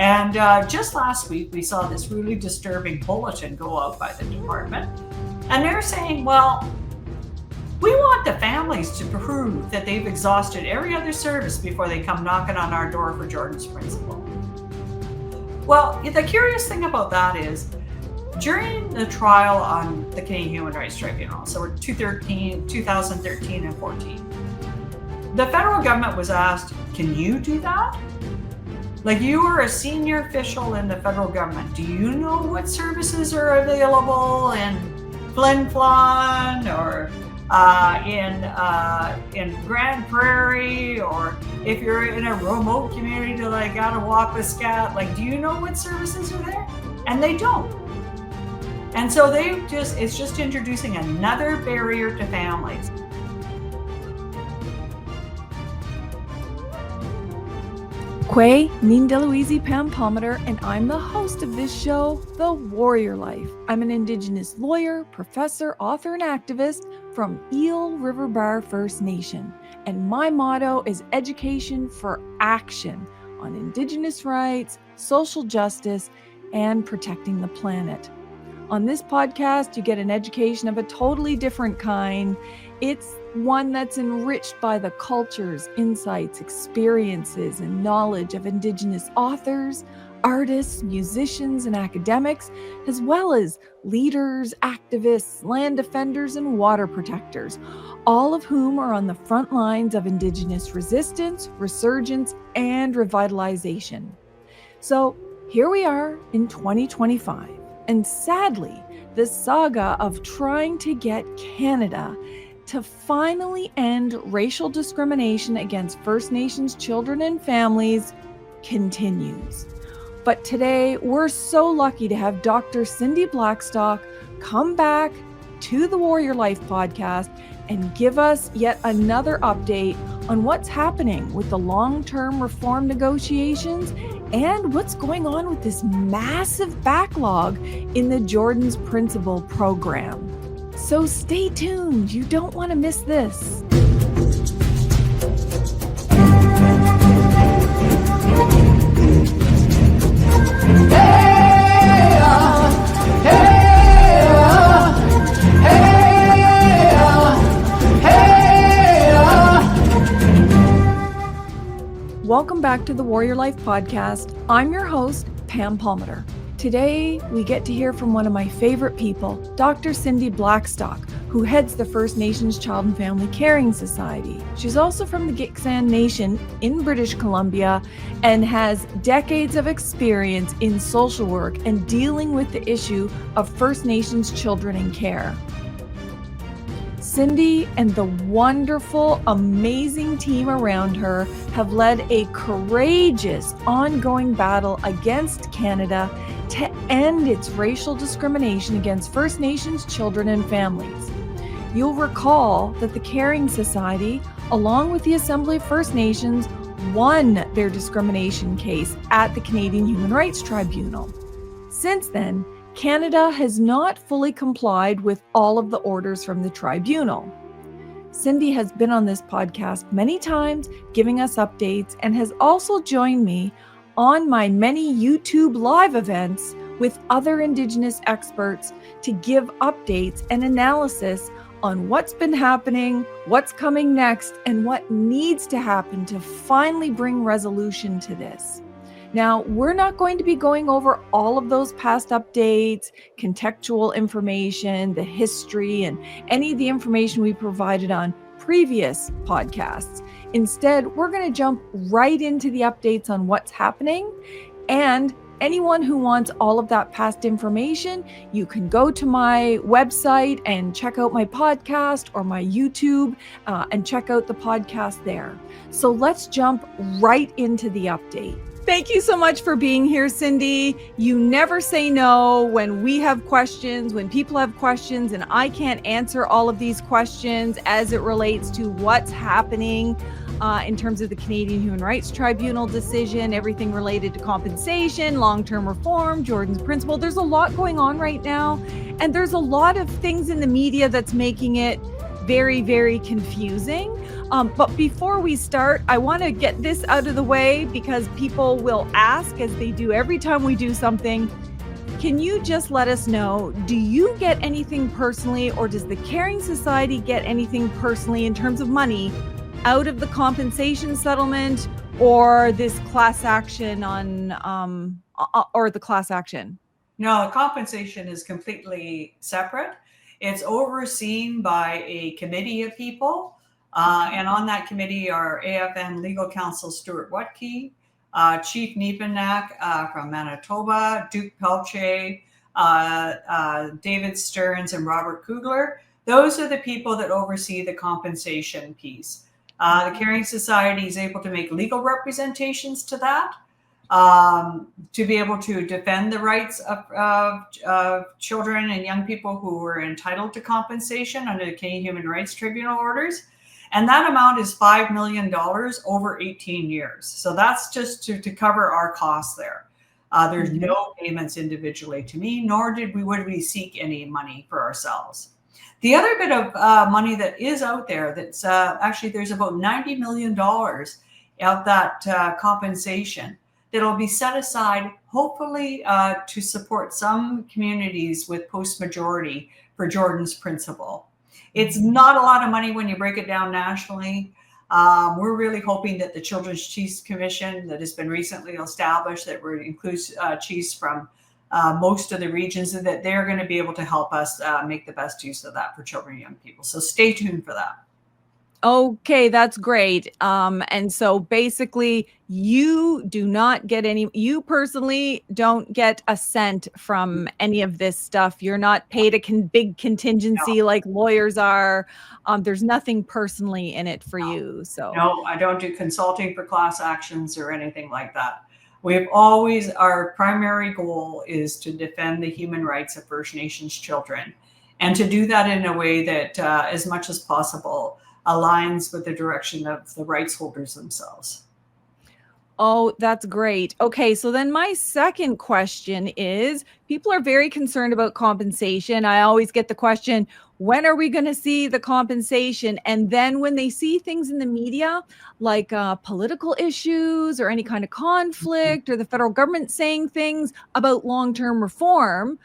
And just last week, we saw this really disturbing bulletin go out by the department. And they're saying, well, we want the families to prove that they've exhausted every other service before they come knocking on our door for Jordan's principle. Well, the curious thing about that is, during the trial on the Canadian Human Rights Tribunal, so we're 2013 and 14, the federal government was asked, can you do that? Like, you are a senior official in the federal government. Do you know what services are available in Flin Flon or in Grand Prairie, or if you're in a remote community like Attawapiskat, like, do you know what services are there? And they don't. And so it's just introducing another barrier to families. Kwe Nindeluizi Pam Palmater, and I'm the host of this show, The Warrior Life. I'm an Indigenous lawyer, professor, author, and activist from Eel River Bar First Nation. And my motto is education for action on Indigenous rights, social justice, and protecting the planet. On this podcast, you get an education of a totally different kind. It's one that's enriched by the cultures, insights, experiences, and knowledge of Indigenous authors, artists, musicians, and academics, as well as leaders, activists, land defenders, and water protectors, all of whom are on the front lines of Indigenous resistance, resurgence, and revitalization. So here we are in 2025. And sadly, the saga of trying to get Canada to finally end racial discrimination against First Nations children and families continues. But today, we're so lucky to have Dr. Cindy Blackstock come back to the Warrior Life podcast and give us yet another update on what's happening with the long-term reform negotiations and what's going on with this massive backlog in the Jordan's Principle program. So stay tuned. You don't want to miss this. Welcome back to the Warrior Life podcast. I'm your host, Pam Palmater. Today, we get to hear from one of my favorite people, Dr. Cindy Blackstock, who heads the First Nations Child and Family Caring Society. She's also from the Gitxsan Nation in British Columbia and has decades of experience in social work and dealing with the issue of First Nations children in care. Cindy and the wonderful, amazing team around her have led a courageous, ongoing battle against Canada to end its racial discrimination against First Nations children and families. You'll recall that the Caring Society, along with the Assembly of First Nations, won their discrimination case at the Canadian Human Rights Tribunal. Since then, Canada has not fully complied with all of the orders from the tribunal. Cindy has been on this podcast many times, giving us updates, and has also joined me on my many YouTube live events with other Indigenous experts to give updates and analysis on what's been happening, what's coming next, and what needs to happen to finally bring resolution to this. Now, we're not going to be going over all of those past updates, contextual information, the history, and any of the information we provided on previous podcasts. Instead, we're going to jump right into the updates on what's happening. And anyone who wants all of that past information, you can go to my website and check out my podcast or my YouTube and check out the podcast there. So let's jump right into the update. Thank you so much for being here, Cindy. You never say no when we have questions, when people have questions, and I can't answer all of these questions as it relates to what's happening in terms of the Canadian Human Rights Tribunal decision, everything related to compensation, long-term reform, Jordan's Principle. There's a lot going on right now, and there's a lot of things in the media that's making it very, very confusing. But before we start, I want to get this out of the way because people will ask, as they do every time we do something. Can you just let us know, do you get anything personally, or does the Caring Society get anything personally in terms of money out of the compensation settlement or this class action or the class action? No, the compensation is completely separate. It's overseen by a committee of people. And on that committee are AFN Legal Counsel Stuart Watke, Chief Niepenak from Manitoba, Duke Pelche, David Stearns, and Robert Kugler. Those are the people that oversee the compensation piece. The Caring Society is able to make legal representations to that, to be able to defend the rights of children and young people who are entitled to compensation under the Canadian Human Rights Tribunal orders. And that amount is $5 million over 18 years. So that's just to cover our costs there. There's no payments individually to me, nor would we seek any money for ourselves. The other bit of money that is out there, that's actually, there's about $90 million of that compensation that'll be set aside, hopefully, to support some communities with post-majority for Jordan's principle. It's not a lot of money when you break it down nationally. We're really hoping that the Children's Chiefs Commission that has been recently established, that includes chiefs from most of the regions, and that they're going to be able to help us make the best use of that for children and young people. So stay tuned for that. Okay, that's great. And so basically you personally don't get a cent from any of this stuff. You're not paid a big contingency like lawyers are. There's nothing personally in it for you. So no, I don't do consulting for class actions or anything like that. Our primary goal is to defend the human rights of First Nations children, and to do that in a way that, as much as possible, aligns with the direction of the rights holders themselves. Oh, that's great. Okay, so then my second question is, people are very concerned about compensation. I always get the question, when are we going to see the compensation? And then when they see things in the media, like political issues or any kind of conflict, or the federal government saying things about long-term reform,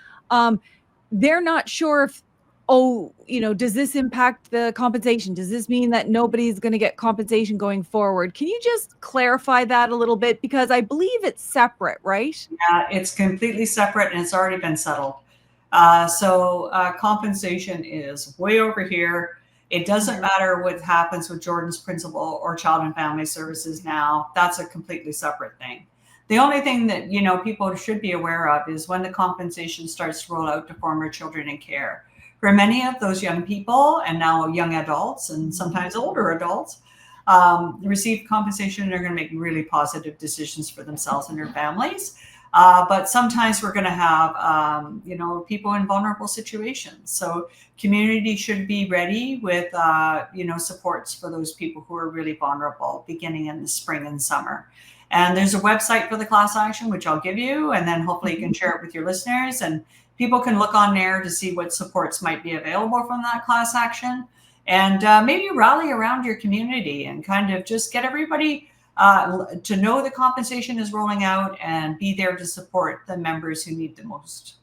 they're not sure if, does this impact the compensation? Does this mean that nobody's going to get compensation going forward? Can you just clarify that a little bit? Because I believe it's separate, right? Yeah, it's completely separate, and it's already been settled. So compensation is way over here. It doesn't matter what happens with Jordan's Principle or Child and Family Services now. That's a completely separate thing. The only thing that, people should be aware of is when the compensation starts to roll out to former children in care. For many of those young people, and now young adults and sometimes older adults, receive compensation and are going to make really positive decisions for themselves and their families. But sometimes we're going to have, people in vulnerable situations. So community should be ready with, supports for those people who are really vulnerable beginning in the spring and summer. And there's a website for the class action, which I'll give you, and then hopefully you can share it with your listeners, and people can look on there to see what supports might be available from that class action, and maybe rally around your community and kind of just get everybody to know the compensation is rolling out and be there to support the members who need the most.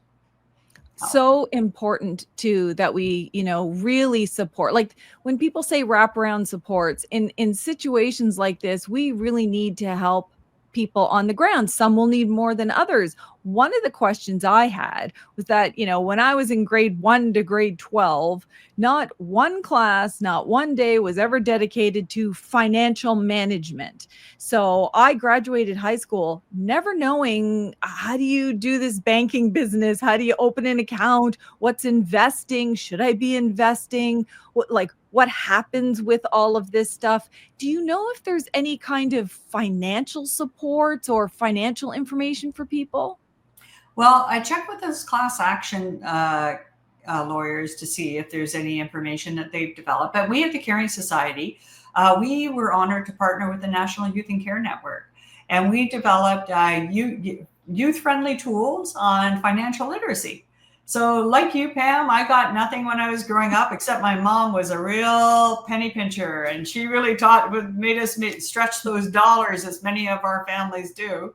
So important too that we, really support. Like when people say wraparound supports in situations like this, we really need to help people on the ground. Some will need more than others. One of the questions I had was that, when I was in grade 1 to grade 12, not one class, not one day was ever dedicated to financial management. So I graduated high school never knowing, how do you do this banking business? How do you open an account? What's investing? Should I be investing? What happens with all of this stuff? Do you know if there's any kind of financial support or financial information for people? Well, I checked with those class action lawyers to see if there's any information that they've developed. But we at the Caring Society, we were honored to partner with the National Youth and Care Network. And we developed youth-friendly tools on financial literacy. So, like you, Pam, I got nothing when I was growing up, except my mom was a real penny pincher, and she really made us stretch those dollars, as many of our families do.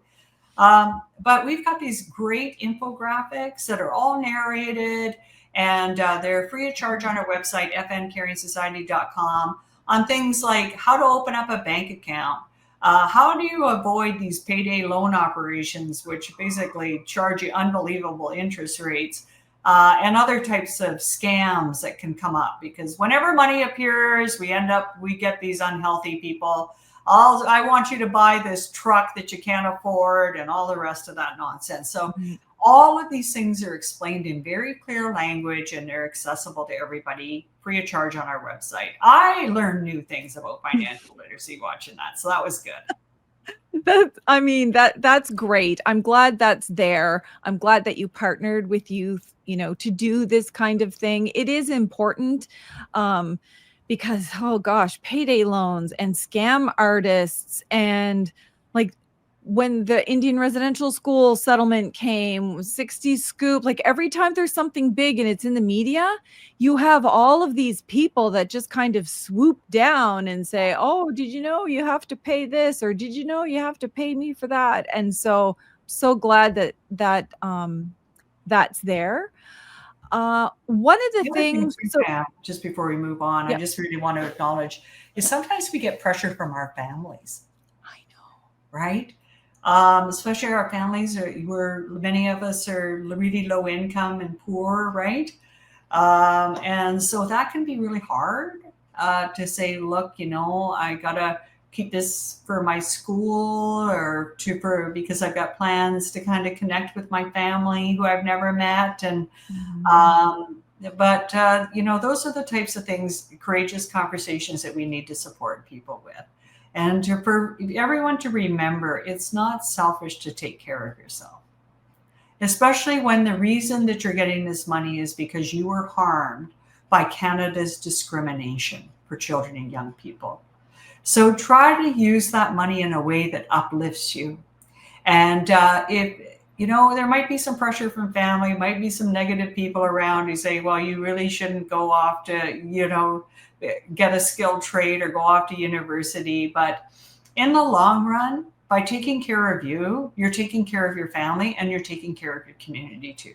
But we've got these great infographics that are all narrated, and they're free of charge on our website, fncaringssociety.com, on things like how to open up a bank account. How do you avoid these payday loan operations, which basically charge you unbelievable interest rates, and other types of scams that can come up? Because whenever money appears, we get these unhealthy people. I want you to buy this truck that you can't afford, and all the rest of that nonsense. So all of these things are explained in very clear language, and they're accessible to everybody, free of charge on our website. I learned new things about financial literacy watching that, so that was good. That's great. I'm glad that's there. I'm glad that you partnered with youth, to do this kind of thing. It is important. Because, oh gosh, payday loans and scam artists, and like when the Indian residential school settlement came, 60 Scoop, like every time there's something big and it's in the media, you have all of these people that just kind of swoop down and say, oh, did you know you have to pay this? Or did you know you have to pay me for that? And so glad that that's there. One of the things, just before we move on, I just really want to acknowledge is sometimes we get pressure from our families. I know, right? Especially our families many of us are really low income and poor, right? And so that can be really hard to say, look, I gotta keep this for my school, or because I've got plans to kind of connect with my family who I've never met. And but those are the types of things, courageous conversations that we need to support people with. And for everyone to remember, it's not selfish to take care of yourself, especially when the reason that you're getting this money is because you were harmed by Canada's discrimination for children and young people. So try to use that money in a way that uplifts you. And if there might be some pressure from family, might be some negative people around who say, well, you really shouldn't go off to, get a skilled trade or go off to university. But in the long run, by taking care of you, you're taking care of your family, and you're taking care of your community too.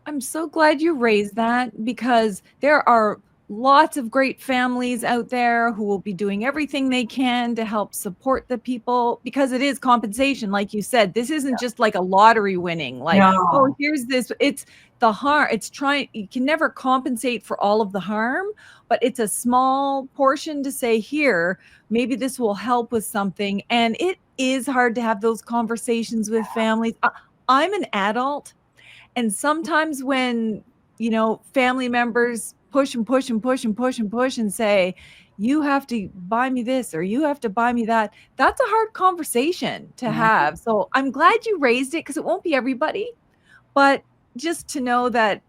I'm so glad you raised that, because there are lots of great families out there who will be doing everything they can to help support the people, because it is compensation. Like you said, this isn't just like a lottery winning, like, oh, here's this. It's the harm. You can never compensate for all of the harm, but it's a small portion to say, here, maybe this will help with something. And it is hard to have those conversations with families. I'm an adult, and sometimes when, family members push and push and push and push and push and say, you have to buy me this or you have to buy me that, that's a hard conversation to have. So I'm glad you raised it, because it won't be everybody, but just to know that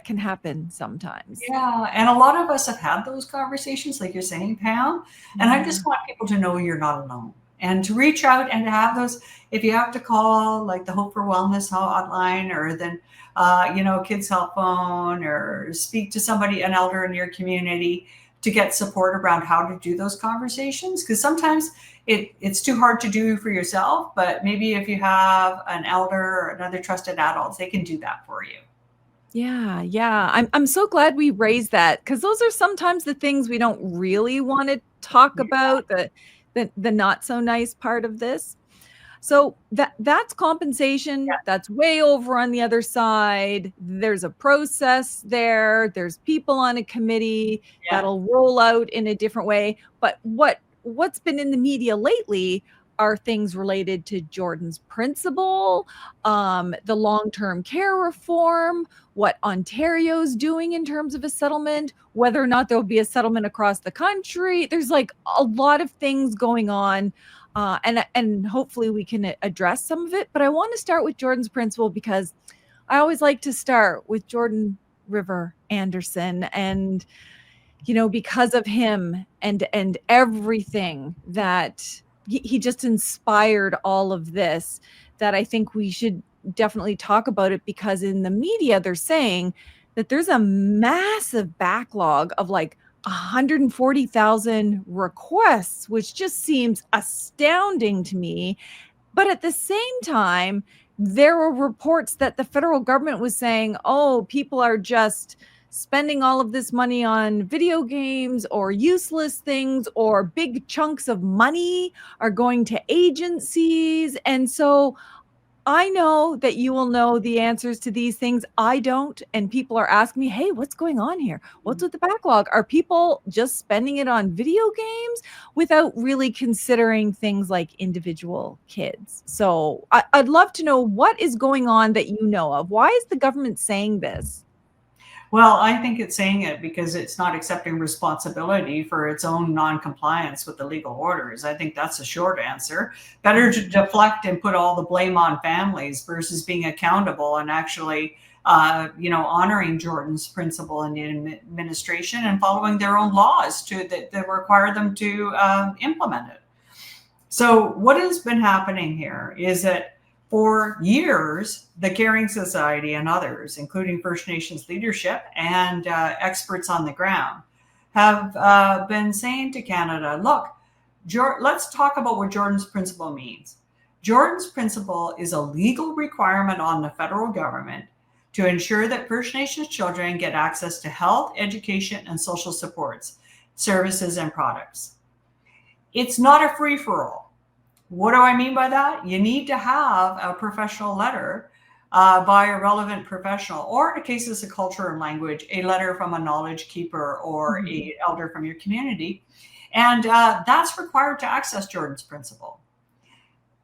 can happen sometimes. Yeah. And a lot of us have had those conversations, like you're saying, Pam. And I just want people to know you're not alone, and to reach out and to have those. If you have to call like the Hope for Wellness hotline, or then Kids Help Phone, or speak to somebody, an elder in your community, to get support around how to do those conversations. Because sometimes it's too hard to do for yourself, but maybe if you have an elder or another trusted adult, they can do that for you. Yeah. I'm so glad we raised that, because those are sometimes the things we don't really want to talk about, the not so nice part of this. So that's compensation. Yeah. That's way over on the other side. There's a process there. There's people on a committee that'll roll out in a different way. But what's been in the media lately are things related to Jordan's principle, the long-term care reform, what Ontario's doing in terms of a settlement, whether or not there'll be a settlement across the country. There's like a lot of things going on. And hopefully we can address some of it. But I want to start with Jordan's principle, because I always like to start with Jordan River Anderson, and because of him and everything that he just inspired all of this, that I think we should definitely talk about it, because in the media they're saying that there's a massive backlog of like 140,000 requests, which just seems astounding to me. But at the same time, there were reports that the federal government was saying, oh, people are just spending all of this money on video games or useless things, or big chunks of money are going to agencies. And so I know that you will know the answers to these things. I don't. And people are asking me, hey, what's going on here? What's with the backlog? Are people just spending it on video games without really considering things like individual kids? So I'd love to know what is going on that you know of. Why is the government saying this? Well, I think it's saying it because it's not accepting responsibility for its own non-compliance with the legal orders. I think that's a short answer. Better to deflect and put all the blame on families versus being accountable and actually, honoring Jordan's principle in the administration and following their own laws that require them to implement it. So what has been happening here is that for years, the Caring Society and others, including First Nations leadership and experts on the ground, have been saying to Canada, look, let's talk about what Jordan's Principle means. Jordan's Principle is a legal requirement on the federal government to ensure that First Nations children get access to health, education, and social supports, services, and products. It's not a free-for-all. What do I mean by that? You need to have a professional letter by a relevant professional, or in cases of culture and language, a letter from a knowledge keeper or an elder from your community. And that's required to access Jordan's Principle.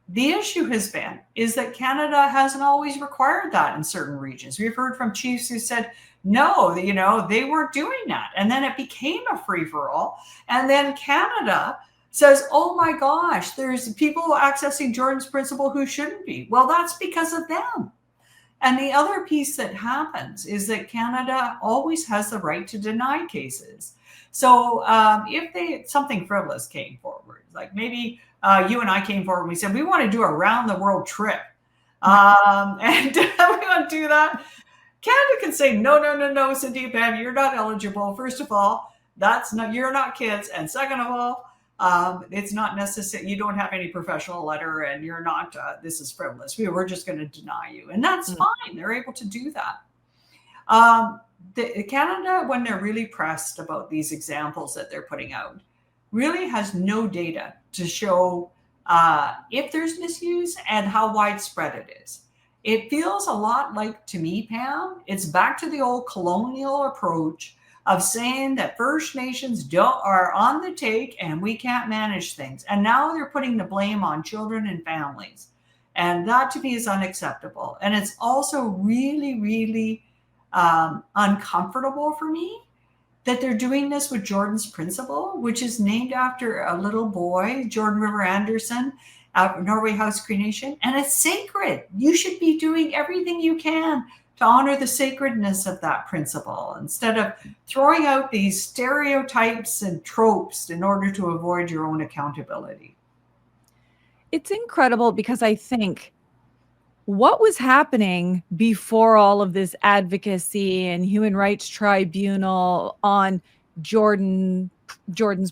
The issue has been is that Canada hasn't always required that in certain regions. We've heard from chiefs who said, no, they weren't doing that. And then it became a free-for-all. And then Canada says, oh my gosh, there's people accessing Jordan's Principle who shouldn't be. Well, that's because of them. And the other piece that happens is that Canada always has the right to deny cases. So if something frivolous came forward, like maybe you and I came forward and we said, we want to do a round the world trip. And we want to do that. Canada can say, no, Cindy, Pam, you're not eligible. First of all, you're not kids. And second of all, it's not necessary. You don't have any professional letter and you're not, this is frivolous. We're just going to deny you. And that's fine. They're able to do that. Canada, when they're really pressed about these examples that they're putting out, really has no data to show if there's misuse and how widespread it is. It feels a lot like, to me, Pam, it's back to the old colonial approach of saying that First Nations are on the take and we can't manage things. And now they're putting the blame on children and families. And that to me is unacceptable. And it's also really, really uncomfortable for me that they're doing this with Jordan's Principle, which is named after a little boy, Jordan River Anderson, out of Norway House Cree Nation. And it's sacred. You should be doing everything you can to honor the sacredness of that principle instead of throwing out these stereotypes and tropes in order to avoid your own accountability. It's incredible because I think what was happening before all of this advocacy and human rights tribunal on Jordan's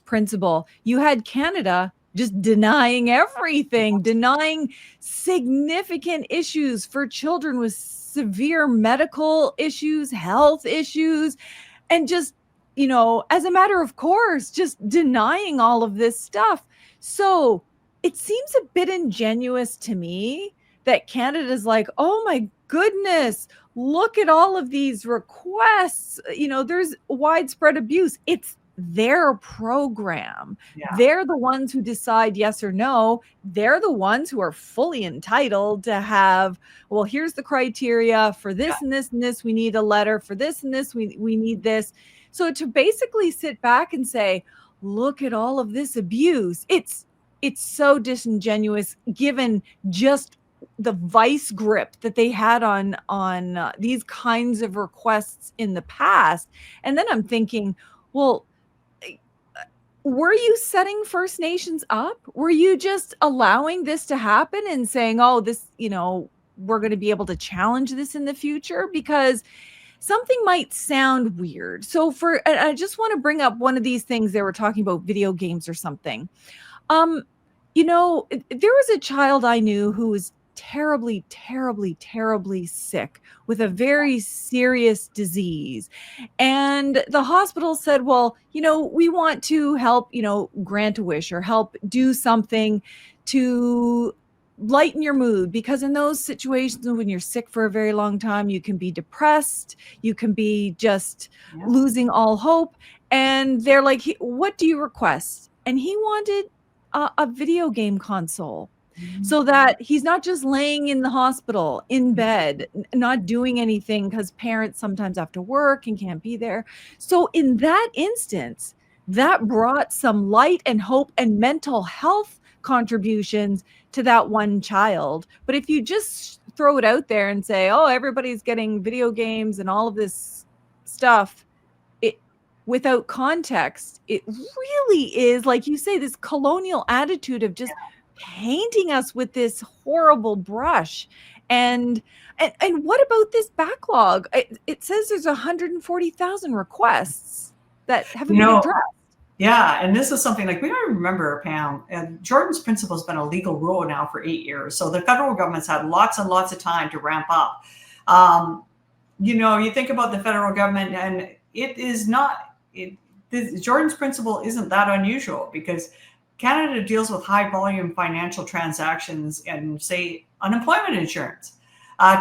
Principle, you had Canada just denying everything, denying significant issues for children with severe medical issues, health issues, and just, as a matter of course, just denying all of this stuff. So it seems a bit ingenuous to me that Canada's like, oh my goodness, look at all of these requests. There's widespread abuse. It's their program. Yeah. They're the ones who decide yes or no. They're the ones who are fully entitled to have, well, here's the criteria for this and this and this. We need a letter for this and this. We need this. So to basically sit back and say, look at all of this abuse. It's so disingenuous given just the vice grip that they had on these kinds of requests in the past. And then I'm thinking, well, were you setting First Nations up? Were you just allowing this to happen and saying, oh, this, we're going to be able to challenge this in the future? Because something might sound weird. So I just want to bring up one of these things they were talking about, video games or something. There was a child I knew who was terribly, terribly, terribly sick with a very serious disease. And the hospital said, well, we want to help, grant a wish or help do something to lighten your mood, because in those situations when you're sick for a very long time, you can be depressed, you can be just losing all hope. And they're like, what do you request? And he wanted a video game console, so that he's not just laying in the hospital in bed, not doing anything, because parents sometimes have to work and can't be there. So in that instance, that brought some light and hope and mental health contributions to that one child. But if you just throw it out there and say, oh, everybody's getting video games and all of this stuff, without context, it really is, like you say, this colonial attitude of just painting us with this horrible brush. And what about this backlog? It says there's 140,000 requests that haven't been addressed. Yeah, and this is something like we don't remember, Pam. And Jordan's Principle has been a legal rule now for 8 years, so the federal government's had lots and lots of time to ramp up. You think about the federal government, and it is not. Jordan's Principle isn't that unusual, because Canada deals with high volume financial transactions and, say, unemployment insurance,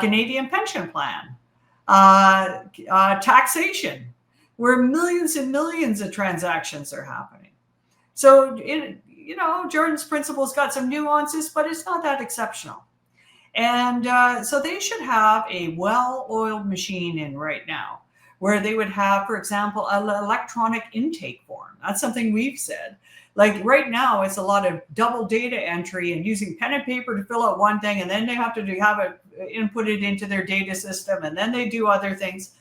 Canadian pension plan, taxation, where millions and millions of transactions are happening. So, Jordan's Principle's got some nuances, but it's not that exceptional. And so they should have a well-oiled machine in right now, where they would have, for example, an electronic intake form. That's something we've said. Like right now, it's a lot of double data entry and using pen and paper to fill out one thing, and then they have to have it input it into their data system, and then they do other things.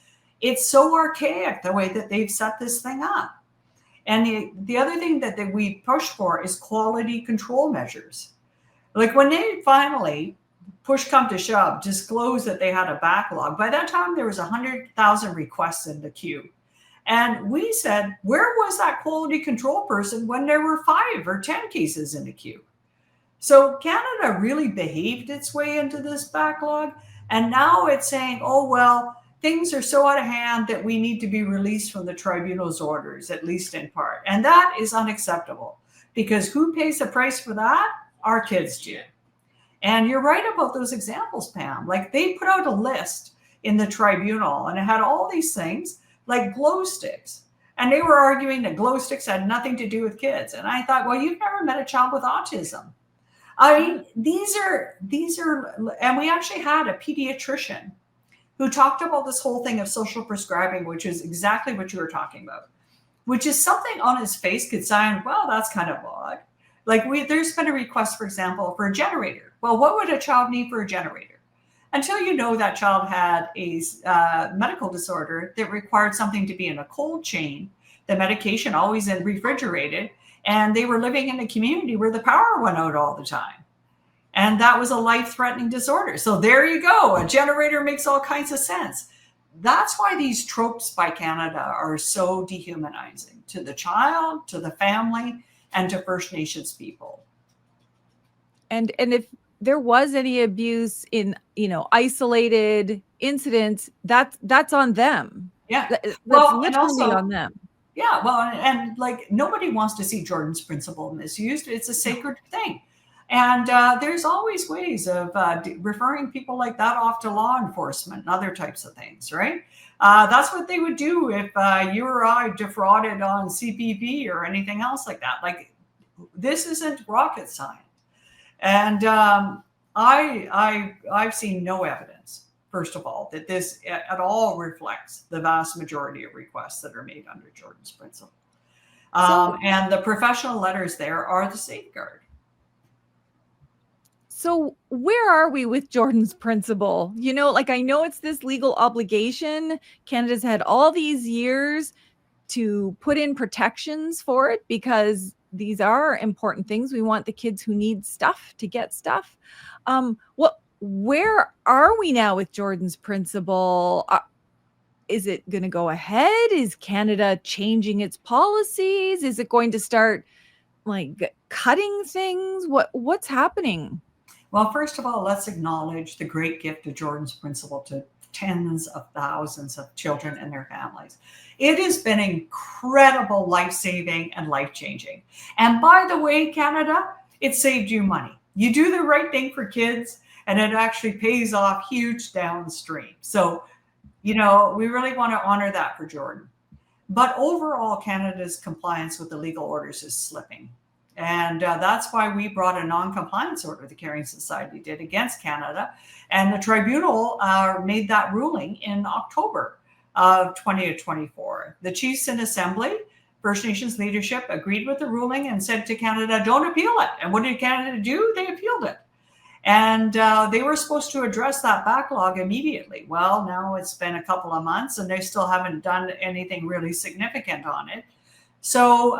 It's so archaic the way that they've set this thing up. And the other thing that we push for is quality control measures. Like when they finally, push come to shove, disclosed that they had a backlog, by that time there was 100,000 requests in the queue. And we said, where was that quality control person when there were 5 or 10 cases in the queue? So Canada really behaved its way into this backlog. And now it's saying, oh, well, things are so out of hand that we need to be released from the tribunal's orders, at least in part. And that is unacceptable, because who pays the price for that? Our kids do. And you're right about those examples, Pam. Like they put out a list in the tribunal, and it had all these things like glow sticks. And they were arguing that glow sticks had nothing to do with kids. And I thought, well, you've never met a child with autism. I mean, these are, and we actually had a pediatrician who talked about this whole thing of social prescribing, which is exactly what you were talking about, which is something on his face could sound, well, that's kind of odd. Like there's been a request, for example, for a generator. Well, what would a child need for a generator? Until you know that child had a medical disorder that required something to be in a cold chain, the medication always in refrigerated, and they were living in a community where the power went out all the time. And that was a life-threatening disorder. So there you go. A generator makes all kinds of sense. That's why these tropes by Canada are so dehumanizing to the child, to the family, and to First Nations people. And if there was any abuse in, isolated incidents, that's on them. Yeah. That's literally also on them. Yeah. Well, and like nobody wants to see Jordan's Principle misused. It's a sacred thing. And there's always ways of referring people like that off to law enforcement and other types of things, right? That's what they would do if you or I defrauded on CPP or anything else like that. Like, this isn't rocket science. And I've seen no evidence, first of all, that this at all reflects the vast majority of requests that are made under Jordan's Principle. And the professional letters there are the safeguard. So where are we with Jordan's Principle? I know it's this legal obligation. Canada's had all these years to put in protections for it, because these are important things. We want the kids who need stuff to get stuff. where are we now with Jordan's principle? Is it going to go ahead? Is Canada changing its policies? Is it going to start like cutting things? What's happening? Well, first of all, let's acknowledge the great gift of Jordan's principle to tens of thousands of children and their families. It has been incredible, life-saving and life-changing. And by the way, Canada, it saved you money. You do the right thing for kids, and it actually pays off huge downstream. So, we really want to honor that for Jordan. But overall, Canada's compliance with the legal orders is slipping. And that's why we brought a non-compliance order, the Caring Society did, against Canada. And the tribunal made that ruling in October of 2024. The chiefs in assembly, First Nations leadership, agreed with the ruling and said to Canada, don't appeal it. And what did Canada do? They appealed it. And they were supposed to address that backlog immediately. Well, now it's been a couple of months and they still haven't done anything really significant on it. So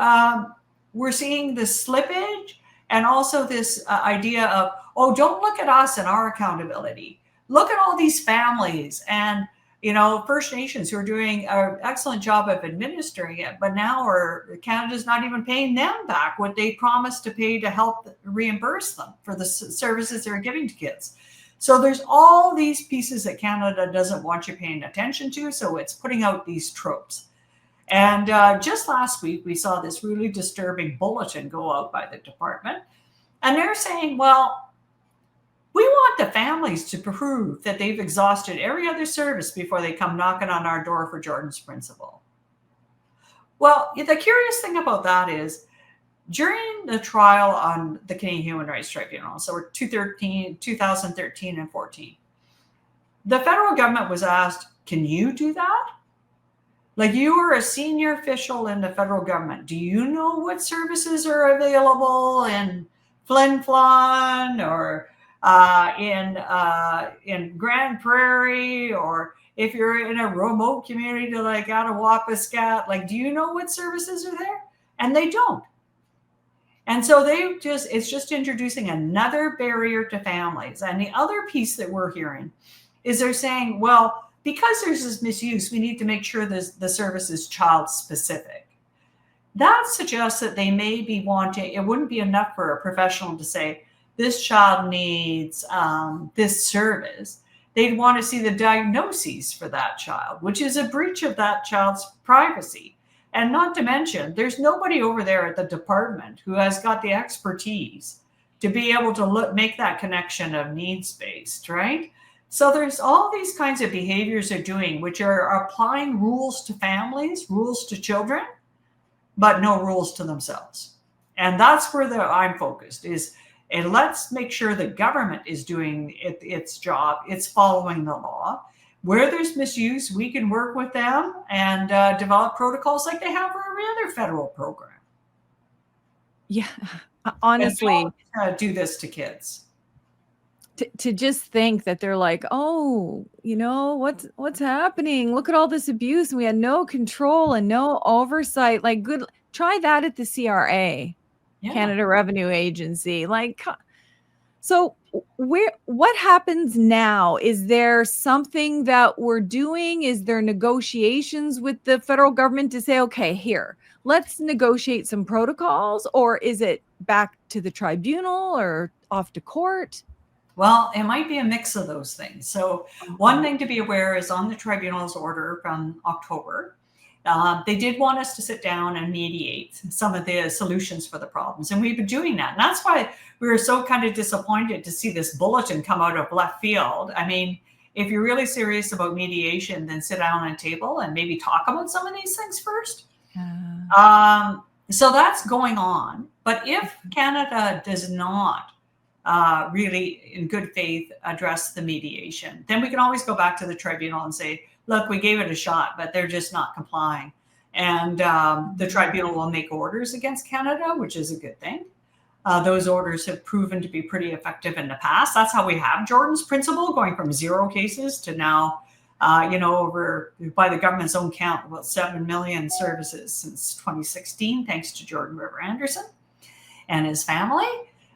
we're seeing the slippage and also this idea of, oh, don't look at us and our accountability. Look at all these families and, First Nations who are doing an excellent job of administering it, but now Canada's not even paying them back what they promised to pay to help reimburse them for the services they're giving to kids. So there's all these pieces that Canada doesn't want you paying attention to, so it's putting out these tropes. And just last week, we saw this really disturbing bulletin go out by the department. And they're saying, well, we want the families to prove that they've exhausted every other service before they come knocking on our door for Jordan's principle. Well, the curious thing about that is during the trial on the Canadian Human Rights Tribunal, so 2013 and 14, the federal government was asked, can you do that? Like, you are a senior official in the federal government. Do you know what services are available in Flin Flon or in Grand Prairie, or if you're in a remote community like Attawapiskat, like, do you know what services are there? And they don't. And so it's just introducing another barrier to families. And the other piece that we're hearing is they're saying, well, because there's this misuse, we need to make sure the service is child specific. That suggests that they may be wanting, it wouldn't be enough for a professional to say, this child needs this service. They'd want to see the diagnoses for that child, which is a breach of that child's privacy. And not to mention, there's nobody over there at the department who has got the expertise to be able to make that connection of needs-based, right? So there's all these kinds of behaviors they're doing, which are applying rules to families, rules to children, but no rules to themselves. And that's where I'm focused is, and let's make sure the government is doing its job. It's following the law. Where there's misuse, we can work with them and develop protocols like they have for every other federal program. Yeah, honestly. Do this to kids. To just think that they're like, oh, what's happening? Look at all this abuse. And we had no control and no oversight. Like, good. Try that at the CRA. Yeah. Canada Revenue Agency. Like, so what happens now? Is there something that we're doing? Is there negotiations with the federal government to say, okay, here, let's negotiate some protocols, or is it back to the tribunal or off to court? Well, it might be a mix of those things. So one thing to be aware is on the tribunal's order from October, they did want us to sit down and mediate some of the solutions for the problems. And we've been doing that. And that's why we were so kind of disappointed to see this bulletin come out of left field. I mean, if you're really serious about mediation, then sit down at a table and maybe talk about some of these things first. So that's going on. But if Canada does not really in good faith address the mediation, then we can always go back to the tribunal and say, look, we gave it a shot, but they're just not complying. And the tribunal will make orders against Canada, which is a good thing. Those orders have proven to be pretty effective in the past. That's how we have Jordan's principle, going from 0 cases to now, over, by the government's own count, about 7 million services since 2016, thanks to Jordan River Anderson and his family.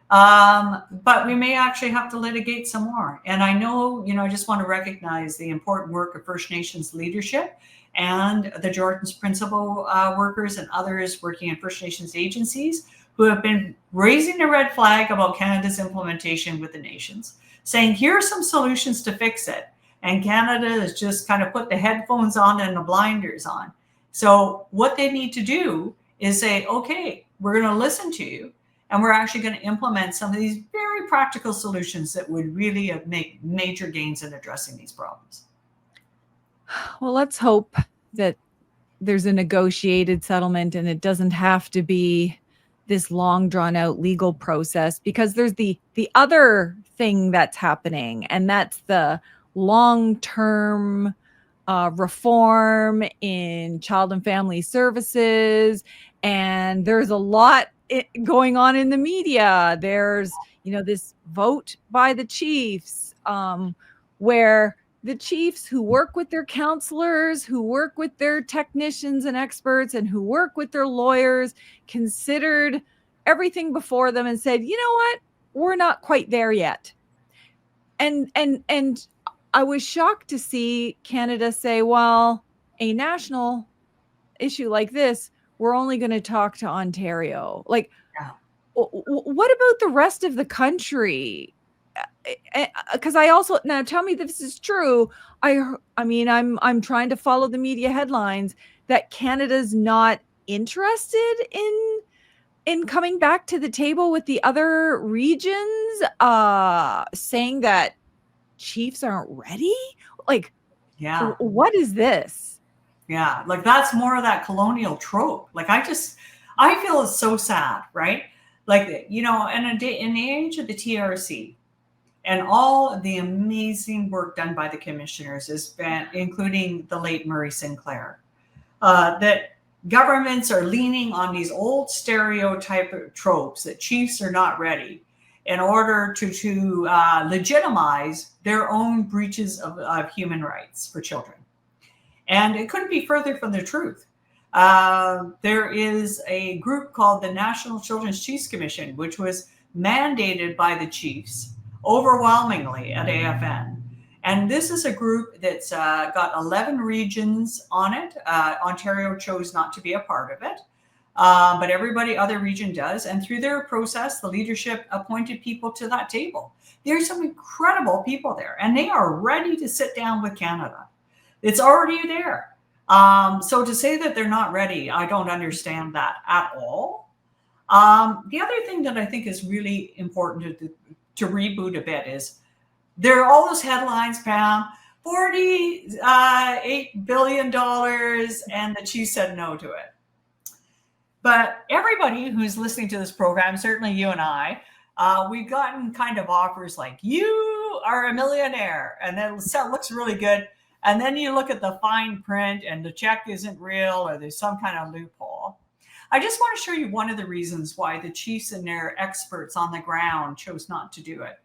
But we may actually have to litigate some more. And I know, I just want to recognize the important work of First Nations leadership and the Jordan's principal workers and others working in First Nations agencies who have been raising the red flag about Canada's implementation with the nations, saying, here are some solutions to fix it. And Canada has just kind of put the headphones on and the blinders on. So what they need to do is say, okay, we're going to listen to you. And we're actually going to implement some of these very practical solutions that would really make major gains in addressing these problems. Well, let's hope that there's a negotiated settlement and it doesn't have to be this long drawn out legal process, because there's the other thing that's happening, and that's the long-term reform in child and family services. And there's a lot going on in the media. There's, this vote by the chiefs, where the chiefs who work with their counselors, who work with their technicians and experts, and who work with their lawyers, considered everything before them and said, you know what, we're not quite there yet. And I was shocked to see Canada say, well, a national issue like this, we're only going to talk to Ontario. Like, yeah. What about the rest of the country? Because I also, now tell me this is true. I mean, I'm trying to follow the media headlines that Canada's not interested in coming back to the table with the other regions, saying that chiefs aren't ready. Like, yeah, what is this? Yeah, like that's more of that colonial trope. Like I feel it's so sad, right? Like, in the age of the TRC and all of the amazing work done by the commissioners has been, including the late Murray Sinclair, that governments are leaning on these old stereotype tropes that chiefs are not ready in order to legitimize their own breaches of human rights for children. And it couldn't be further from the truth. There is a group called the National Children's Chiefs Commission, which was mandated by the chiefs overwhelmingly at AFN. And this is a group that's got 11 regions on it. Ontario chose not to be a part of it, but other region does. And through their process, the leadership appointed people to that table. There's some incredible people there, and they are ready to sit down with Canada. It's already there. So to say that they're not ready, I don't understand that at all. The other thing that I think is really important to reboot a bit is there are all those headlines, Pam, $48 billion, and the chief said no to it. But everybody who's listening to this program, certainly you and I, we've gotten kind of offers like, you are a millionaire, and then it looks really good. And then you look at the fine print and the check isn't real, or there's some kind of loophole. I just want to show you one of the reasons why the chiefs and their experts on the ground chose not to do it.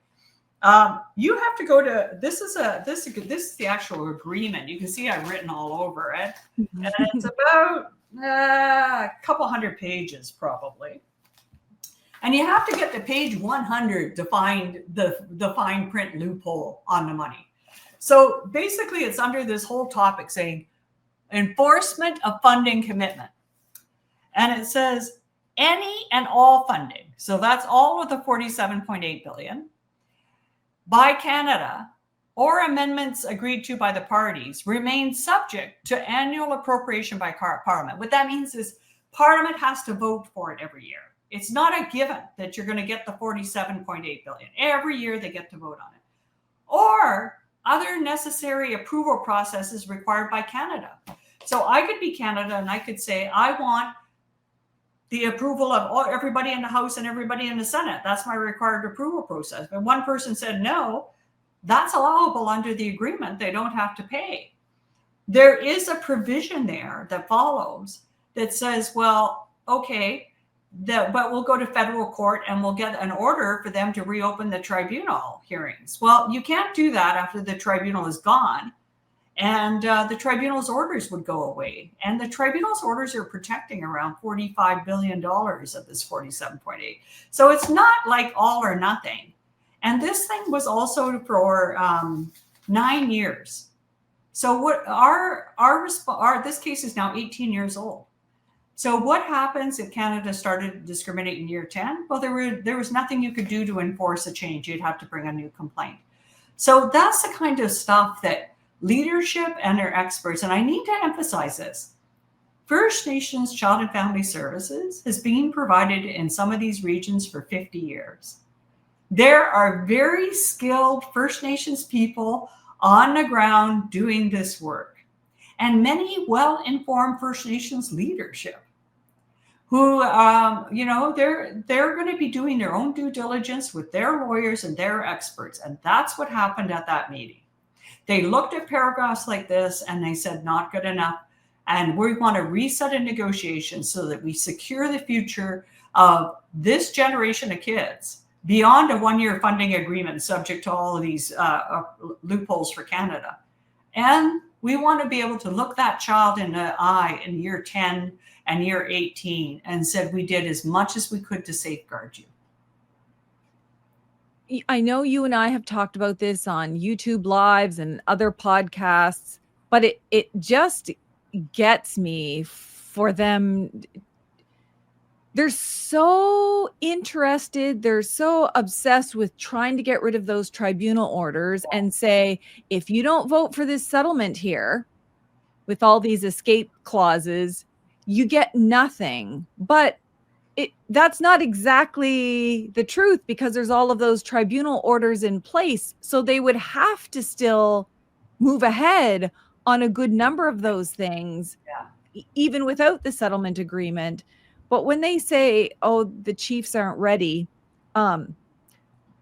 You have to go to, this is the actual agreement. You can see I've written all over it. And it's about a couple hundred pages probably. And you have to get to page 100 to find the fine print loophole on the money. So basically it's under this whole topic saying enforcement of funding commitment. And it says any and all funding. So that's all of the $47.8 billion by Canada or amendments agreed to by the parties remain subject to annual appropriation by Parliament. What that means is Parliament has to vote for it every year. It's not a given that you're going to get the $47.8 billion. Every year they get to vote on it. Or other necessary approval processes required by Canada. So I could be Canada and I could say, I want the approval of everybody in the House and everybody in the Senate. That's my required approval process. But one person said, no, that's allowable under the agreement. They don't have to pay. There is a provision there that follows that says, well, okay, but we'll go to federal court and we'll get an order for them to reopen the tribunal hearings. Well, you can't do that after the tribunal is gone. and the tribunal's orders would go away. And the tribunal's orders are protecting around $45 billion of this 47.8. So it's not like all or nothing. And this thing was also for 9 years. So what this case is now 18 years old. So what happens if Canada started discriminating in year 10? Well, there was nothing you could do to enforce a change. You'd have to bring a new complaint. So that's the kind of stuff that leadership and their experts, and I need to emphasize this, First Nations Child and Family Services has been provided in some of these regions for 50 years. There are very skilled First Nations people on the ground doing this work, and many well-informed First Nations leadership who, they're going to be doing their own due diligence with their lawyers and their experts. And that's what happened at that meeting. They looked at paragraphs like this and they said, not good enough. And we want to reset a negotiation so that we secure the future of this generation of kids beyond a one-year funding agreement subject to all of these loopholes for Canada. And we want to be able to look that child in the eye in year 10 and year 18 and said we did as much as we could to safeguard you. I know you and I have talked about this on YouTube Lives and other podcasts, but it just gets me for them. They're so interested. They're so obsessed with trying to get rid of those tribunal orders and say, if you don't vote for this settlement here with all these escape clauses, you get nothing. But that's not exactly the truth, because there's all of those tribunal orders in place. So they would have to still move ahead on a good number of those things, even without the settlement agreement. But when they say, oh, the chiefs aren't ready,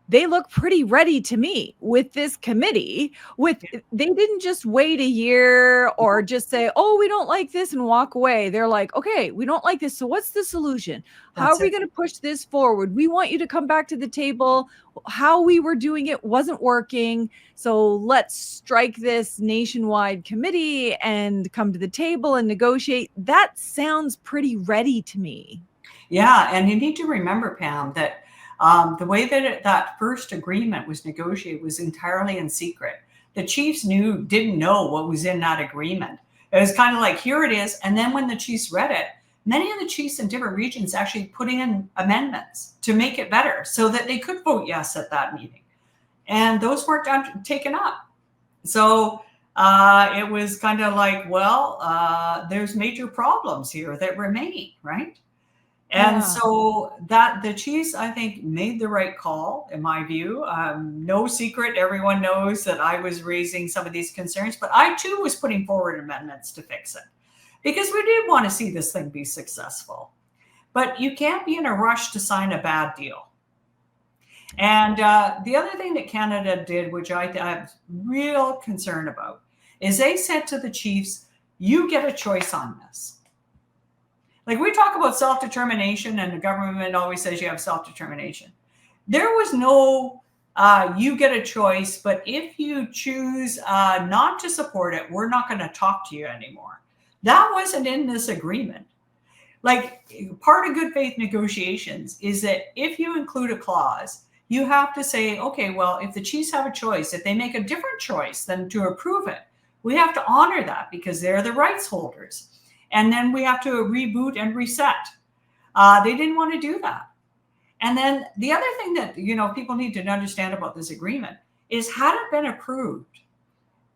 they look pretty ready to me with this committee. They didn't just wait a year or just say, oh, we don't like this and walk away. They're like, okay, we don't like this. So what's the solution? How are we going to push this forward? We want you to come back to the table. How we were doing it wasn't working. So let's strike this nationwide committee and come to the table and negotiate. That sounds pretty ready to me. Yeah. And you need to remember, Pam, that the way that that first agreement was negotiated was entirely in secret. The chiefs didn't know what was in that agreement. It was kind of like, here it is. And then when the chiefs read it, many of the chiefs in different regions actually put in amendments to make it better so that they could vote yes at that meeting. And those weren't taken up. So it was kind of like, well, there's major problems here that remain, right? And so that the chiefs, I think, made the right call, in my view. No secret. Everyone knows that I was raising some of these concerns, but I too was putting forward amendments to fix it because we did want to see this thing be successful. But you can't be in a rush to sign a bad deal. And the other thing that Canada did, which I have real concern about, is they said to the chiefs, you get a choice on this. Like, we talk about self-determination and the government always says you have self-determination. There was no, you get a choice, but if you choose not to support it, we're not going to talk to you anymore. That wasn't in this agreement. Like, part of good faith negotiations is that if you include a clause, you have to say, okay, well, if the chiefs have a choice, if they make a different choice than to approve it, we have to honor that because they're the rights holders. And then we have to reboot and reset. They didn't want to do that. And then the other thing that, people need to understand about this agreement is, had it been approved,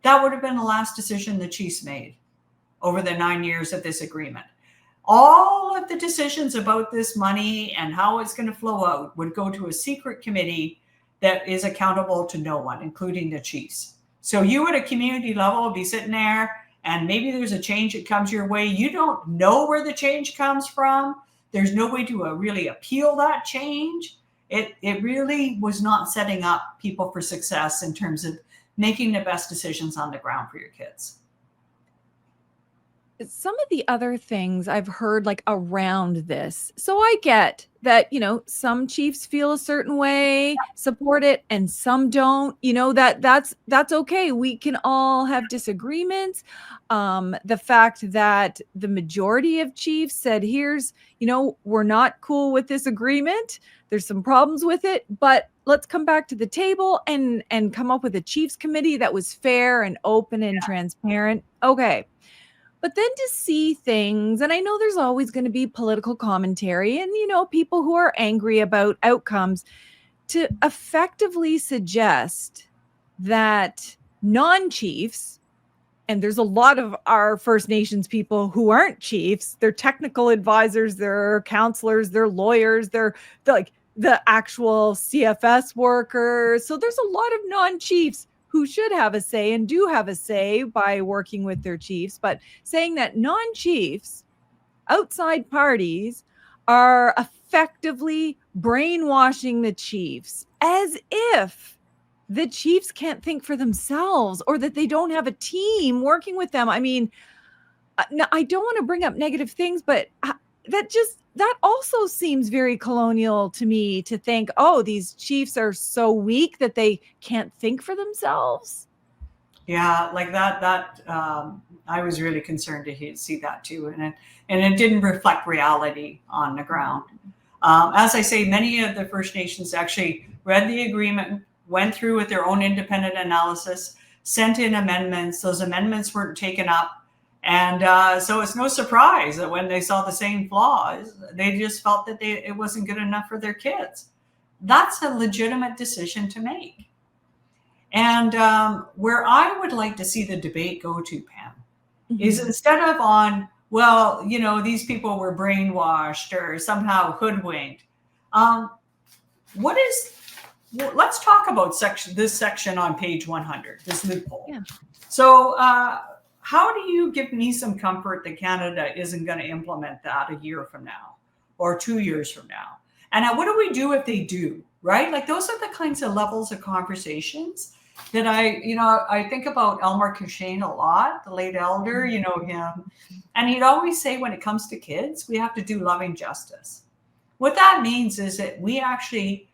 that would have been the last decision the chiefs made over the 9 years of this agreement. All of the decisions about this money and how it's going to flow out would go to a secret committee that is accountable to no one, including the chiefs. So you at a community level be sitting there, and maybe there's a change that comes your way. You don't know where the change comes from. There's no way to really appeal that change. It really was not setting up people for success in terms of making the best decisions on the ground for your kids. some of the other things I've heard like around this. So I get that, some chiefs feel a certain way, support it, and some don't. That's okay. We can all have disagreements. The fact that the majority of chiefs said, we're not cool with this agreement. There's some problems with it, but let's come back to the table and come up with a chiefs committee that was fair and open and transparent. Okay. But then to see things, and I know there's always going to be political commentary and, people who are angry about outcomes, to effectively suggest that non-chiefs, and there's a lot of our First Nations people who aren't chiefs, they're technical advisors, they're counselors, they're lawyers, they're like the actual CFS workers. So there's a lot of non-chiefs who should have a say and do have a say by working with their chiefs, but saying that non-chiefs, outside parties, are effectively brainwashing the chiefs as if the chiefs can't think for themselves or that they don't have a team working with them. I mean, I don't want to bring up negative things, but that also seems very colonial to me, to think, oh, these chiefs are so weak that they can't think for themselves. Yeah, like that. I was really concerned to see that too, and it didn't reflect reality on the ground. As I say, many of the First Nations actually read the agreement, went through with their own independent analysis, sent in amendments. Those amendments weren't taken up. And so it's no surprise that when they saw the same flaws, they just felt that it wasn't good enough for their kids. That's a legitimate decision to make. And where I would like to see the debate go to, Pam, is instead of on, well, these people were brainwashed or somehow hoodwinked. Let's talk about this section on page 100, this loophole. Yeah. So how do you give me some comfort that Canada isn't going to implement that a year from now or 2 years from now? And what do we do if they do, right? Like those are the kinds of levels of conversations that I think about Elmer Cashane a lot, the late elder, him. And he'd always say, when it comes to kids, we have to do loving justice. What that means is that we actually,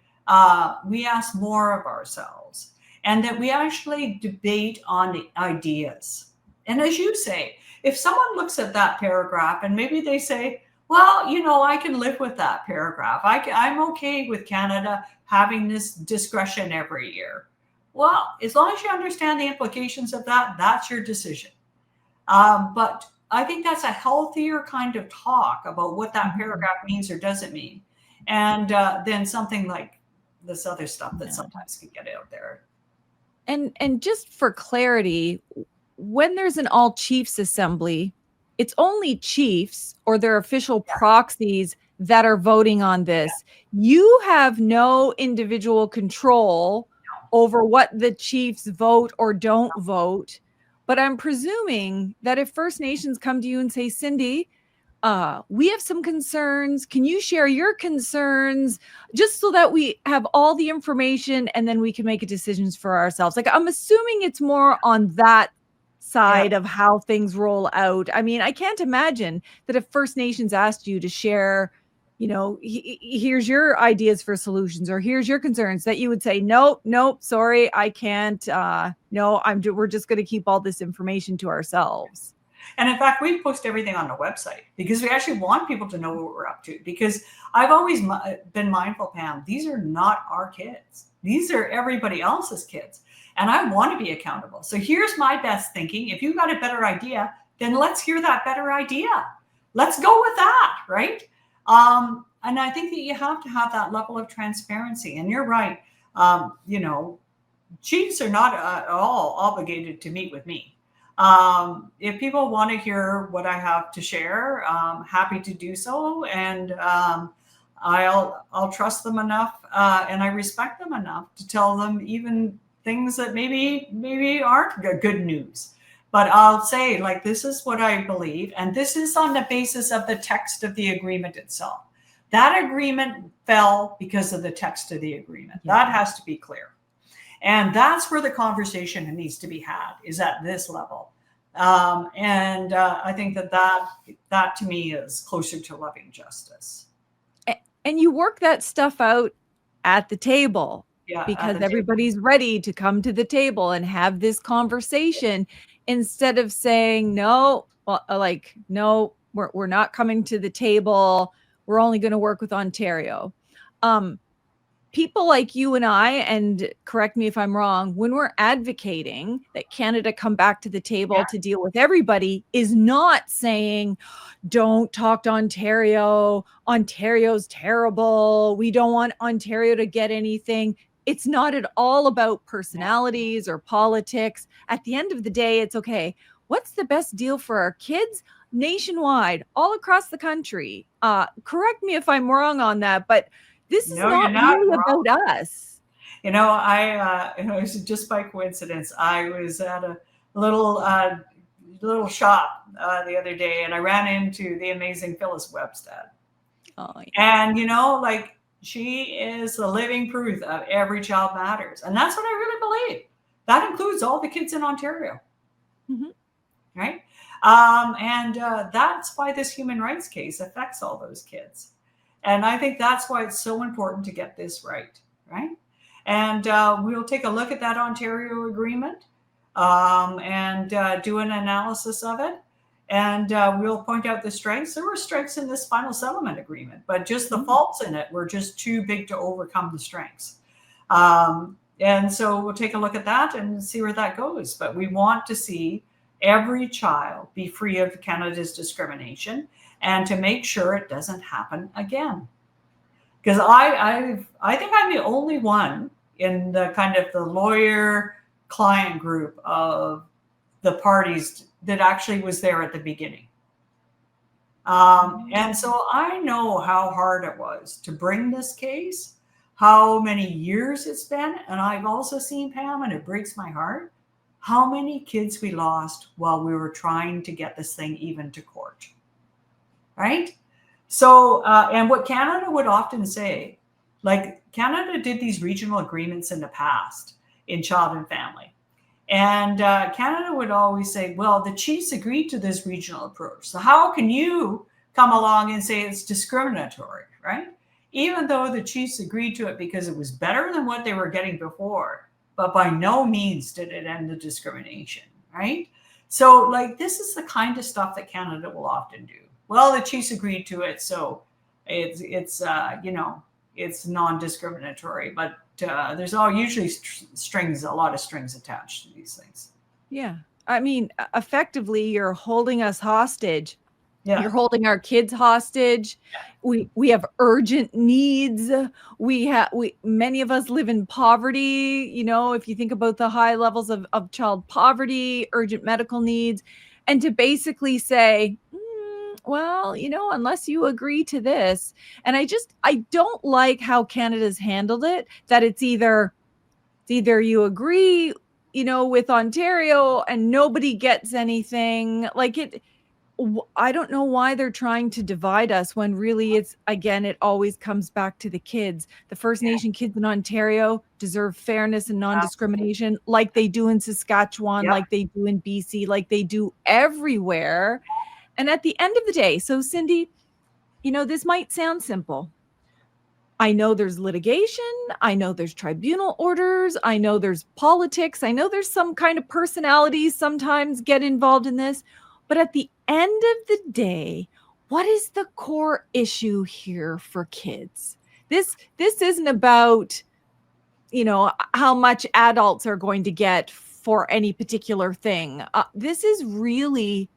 we ask more of ourselves and that we actually debate on the ideas. And as you say, if someone looks at that paragraph and maybe they say, well, I can live with that paragraph. I'm okay with Canada having this discretion every year. Well, as long as you understand the implications of that, that's your decision. But I think that's a healthier kind of talk about what that paragraph means or doesn't mean. And then something like this other stuff that sometimes can get out there. And just for clarity, when there's an all chiefs assembly, it's only chiefs or their official proxies that are voting on this. You have no individual control over what the chiefs vote or don't vote. But I'm presuming that if First Nations come to you and say, Cindy, we have some concerns. Can you share your concerns just so that we have all the information and then we can make decisions for ourselves? Like, I'm assuming it's more on that side of how things roll out. I mean, I can't imagine that if First Nations asked you to share, here's your ideas for solutions or here's your concerns, that you would say, nope, sorry, I can't. We're just going to keep all this information to ourselves. And in fact, we post everything on the website because we actually want people to know what we're up to, because I've always been mindful, Pam, these are not our kids. These are everybody else's kids. And I want to be accountable. So here's my best thinking. If you've got a better idea, then let's hear that better idea. Let's go with that, right? And I think that you have to have that level of transparency. And you're right. Chiefs are not at all obligated to meet with me. If people want to hear what I have to share, I'm happy to do so. And I'll trust them enough and I respect them enough to tell them even things that maybe aren't good news. But I'll say, like, this is what I believe. And this is on the basis of the text of the agreement itself. That agreement fell because of the text of the agreement. Yeah. That has to be clear. And that's where the conversation needs to be had, is at this level. I think that to me is closer to loving justice. And you work that stuff out at the table, because everybody's ready to come to the table and have this conversation, instead of saying, no, well, like, no, we're not coming to the table. We're only going to work with Ontario. People like you and I, and correct me if I'm wrong, when we're advocating that Canada come back to the table to deal with everybody, is not saying, don't talk to Ontario. Ontario's terrible. We don't want Ontario to get anything. It's not at all about personalities or politics. At the end of the day, it's okay. What's the best deal for our kids nationwide, all across the country? Correct me if I'm wrong on that, but this is not really about us. You know, it was just by coincidence. I was at a little shop the other day, and I ran into the amazing Phyllis Webstad. Oh, yeah. And, you know, like, she is the living proof of every child matters. And that's what I really believe. That includes all the kids in Ontario. Mm-hmm. Right? That's why this human rights case affects all those kids. And I think that's why it's so important to get this right? And we'll take a look at that Ontario agreement and do an analysis of it. And we'll point out the strengths. There were strengths in this final settlement agreement, but just the faults in it were just too big to overcome the strengths. And so we'll take a look at that and see where that goes. But we want to see every child be free of Canada's discrimination, and to make sure it doesn't happen again. Because I think I'm the only one in the kind of the lawyer client group of the parties that actually was there at the beginning. And so I know how hard it was to bring this case, how many years it's been. And I've also seen, Pam, and it breaks my heart, how many kids we lost while we were trying to get this thing even to court. Right? So, and what Canada would often say, like, Canada did these regional agreements in the past in child and family. And Canada would always say, well, the chiefs agreed to this regional approach. So how can you come along and say it's discriminatory, right? Even though the chiefs agreed to it because it was better than what they were getting before, but by no means did it end the discrimination, right? So, like, this is the kind of stuff that Canada will often do. Well, the chiefs agreed to it, so it's non-discriminatory. But there's usually a lot of strings attached to these things. Yeah, I mean, effectively, you're holding us hostage. Yeah. You're holding our kids hostage. Yeah. We have urgent needs. Many of us live in poverty. You know, if you think about the high levels of child poverty, urgent medical needs, and to basically say, well, you know, unless you agree to this. And I don't like how Canada's handled it, that it's either you agree, you know, with Ontario and nobody gets anything. Like, I don't know why they're trying to divide us when really it always comes back to the kids. The First Nation kids in Ontario deserve fairness and non-discrimination, like they do in Saskatchewan, like they do in BC, like they do everywhere. And at the end of the day, so Cindy, you know, this might sound simple. I know there's litigation. I know there's tribunal orders. I know there's politics. I know there's some kind of personalities sometimes get involved in this. But at the end of the day, what is the core issue here for kids? This isn't about, you know, how much adults are going to get for any particular thing. This is really,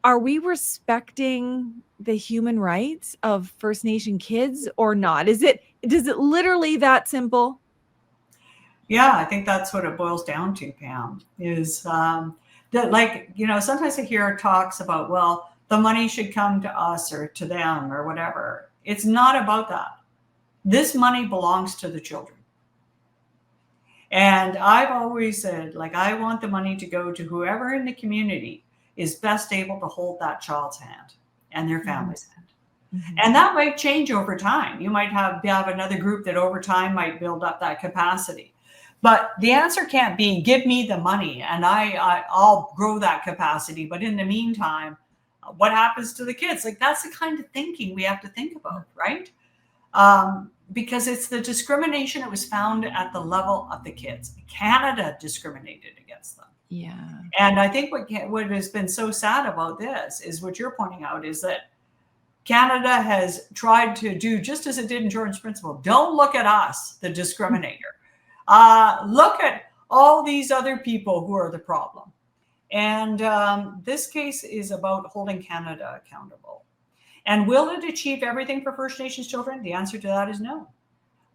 are we respecting the human rights of First Nation kids or not? Does it literally that simple? Yeah, I think that's what it boils down to, Pam, is that, like, you know, sometimes I hear talks about, well, the money should come to us or to them or whatever. It's not about that. This money belongs to the children. And I've always said, like, I want the money to go to whoever in the community is best able to hold that child's hand and their family's hand. Mm-hmm. And that might change over time. You might have another group that over time might build up that capacity. But the answer can't be give me the money and I'll grow that capacity. But in the meantime, what happens to the kids? Like that's the kind of thinking we have to think about, right? Because it's the discrimination that was found at the level of the kids. Canada discriminated against them. Yeah. And I think what has been so sad about this is what you're pointing out is that Canada has tried to do just as it did in Jordan's Principle. Don't look at us, the discriminator. Look at all these other people who are the problem. And this case is about holding Canada accountable. And will it achieve everything for First Nations children? The answer to that is no.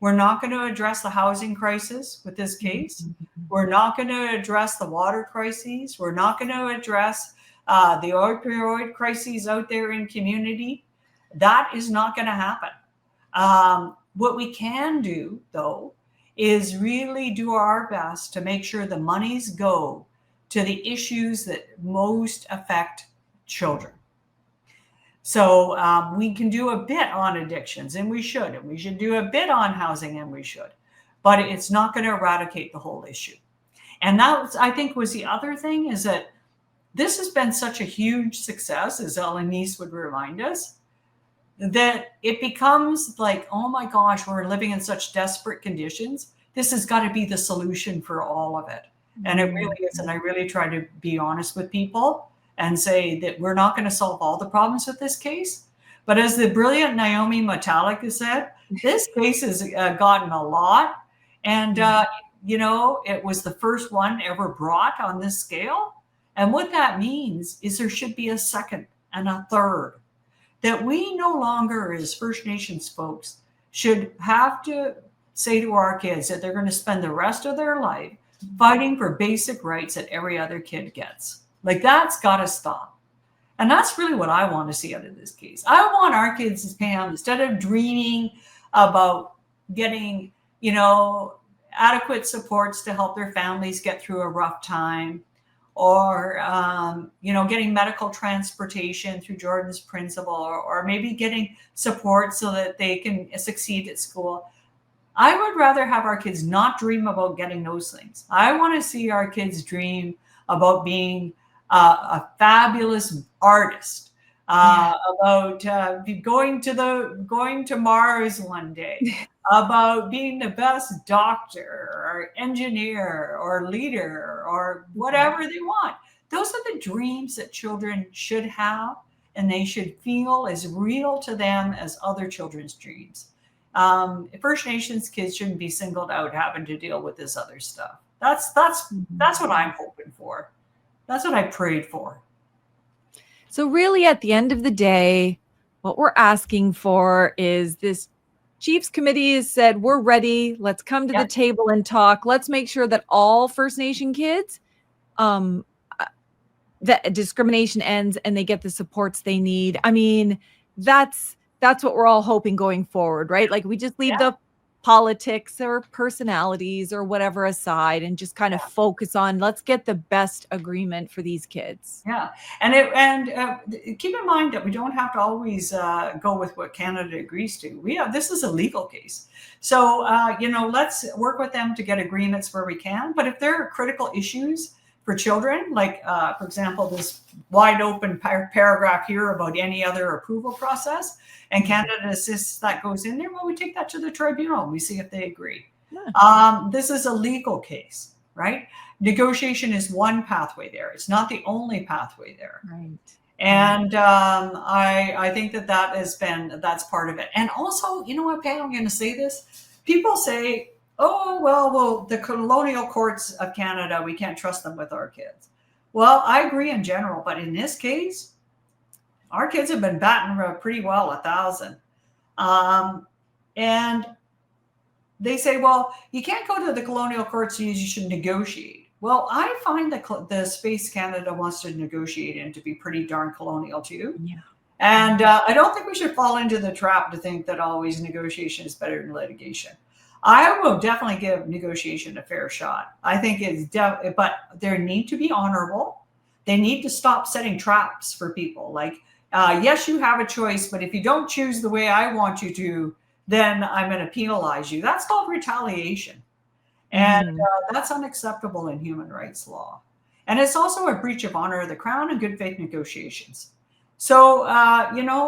We're not going to address the housing crisis with this case. We're not going to address the water crises. We're not going to address the opioid crises out there in community. That is not going to happen. What we can do, though, is really do our best to make sure the monies go to the issues that most affect children. So we can do a bit on addictions, and we should do a bit on housing, and we should, but it's not going to eradicate the whole issue. And that, I think, was the other thing, is that this has been such a huge success, as Elenice would remind us, that it becomes like, oh my gosh, we're living in such desperate conditions. This has got to be the solution for all of it. And it really is. And I really try to be honest with people and say that we're not going to solve all the problems with this case. But as the brilliant Naomi Metallic has said, this case has gotten a lot. And, it was the first one ever brought on this scale. And what that means is there should be a second and a third. That we no longer, as First Nations folks, should have to say to our kids that they're going to spend the rest of their life fighting for basic rights that every other kid gets. Like, that's got to stop. And that's really what I want to see out of this case. I want our kids, Pam, instead of dreaming about getting, adequate supports to help their families get through a rough time, or, getting medical transportation through Jordan's Principle, or maybe getting support so that they can succeed at school. I would rather have our kids not dream about getting those things. I want to see our kids dream about being a fabulous artist, about going to Mars one day, about being the best doctor or engineer or leader or whatever they want. Those are the dreams that children should have, and they should feel as real to them as other children's dreams. First Nations kids shouldn't be singled out having to deal with this other stuff. That's what I'm hoping for. That's what I prayed for. So really, at the end of the day, what we're asking for is this Chiefs Committee has said, we're ready. Let's come to the table and talk. Let's make sure that all First Nation kids, that discrimination ends and they get the supports they need. I mean, that's what we're all hoping going forward, right? Like, we just leave the politics or personalities or whatever aside and just kind of focus on, let's get the best agreement for these kids. Yeah. And keep in mind that we don't have to always go with what Canada agrees to. This is a legal case. So, let's work with them to get agreements where we can. But if there are critical issues for children, like, for example, this wide open paragraph here about any other approval process, and Canada insists that goes in there, well, we take that to the tribunal and we see if they agree. Yeah. This is a legal case, right? Negotiation is one pathway there. It's not the only pathway there. Right. And I think that's part of it. And also, you know what, Pam, I'm going to say this. People say, oh, well, the colonial courts of Canada, we can't trust them with our kids. Well, I agree in general, but in this case, our kids have been batting pretty well 1,000. And they say, well, you can't go to the colonial courts, you should negotiate. Well, I find that the space Canada wants to negotiate in to be pretty darn colonial too. Yeah. And I don't think we should fall into the trap to think that always negotiation is better than litigation. I will definitely give negotiation a fair shot. I think but they need to be honorable. They need to stop setting traps for people. Like, yes, you have a choice, but if you don't choose the way I want you to, then I'm going to penalize you. That's called retaliation. And that's unacceptable in human rights law. And it's also a breach of honor of the crown and good faith negotiations. So,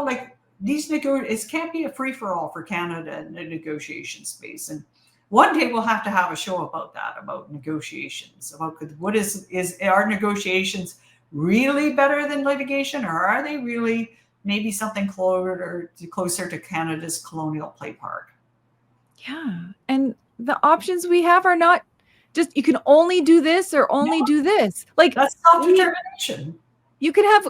like these it can't be a free for all for Canada in the negotiation space. And one day we'll have to have a show about that, about negotiations, about what is our negotiations really better than litigation, or are they really maybe something closer to Canada's colonial play park? Yeah. And the options we have are not just, you can only do this or only do this. Like, that's self-determination. You could have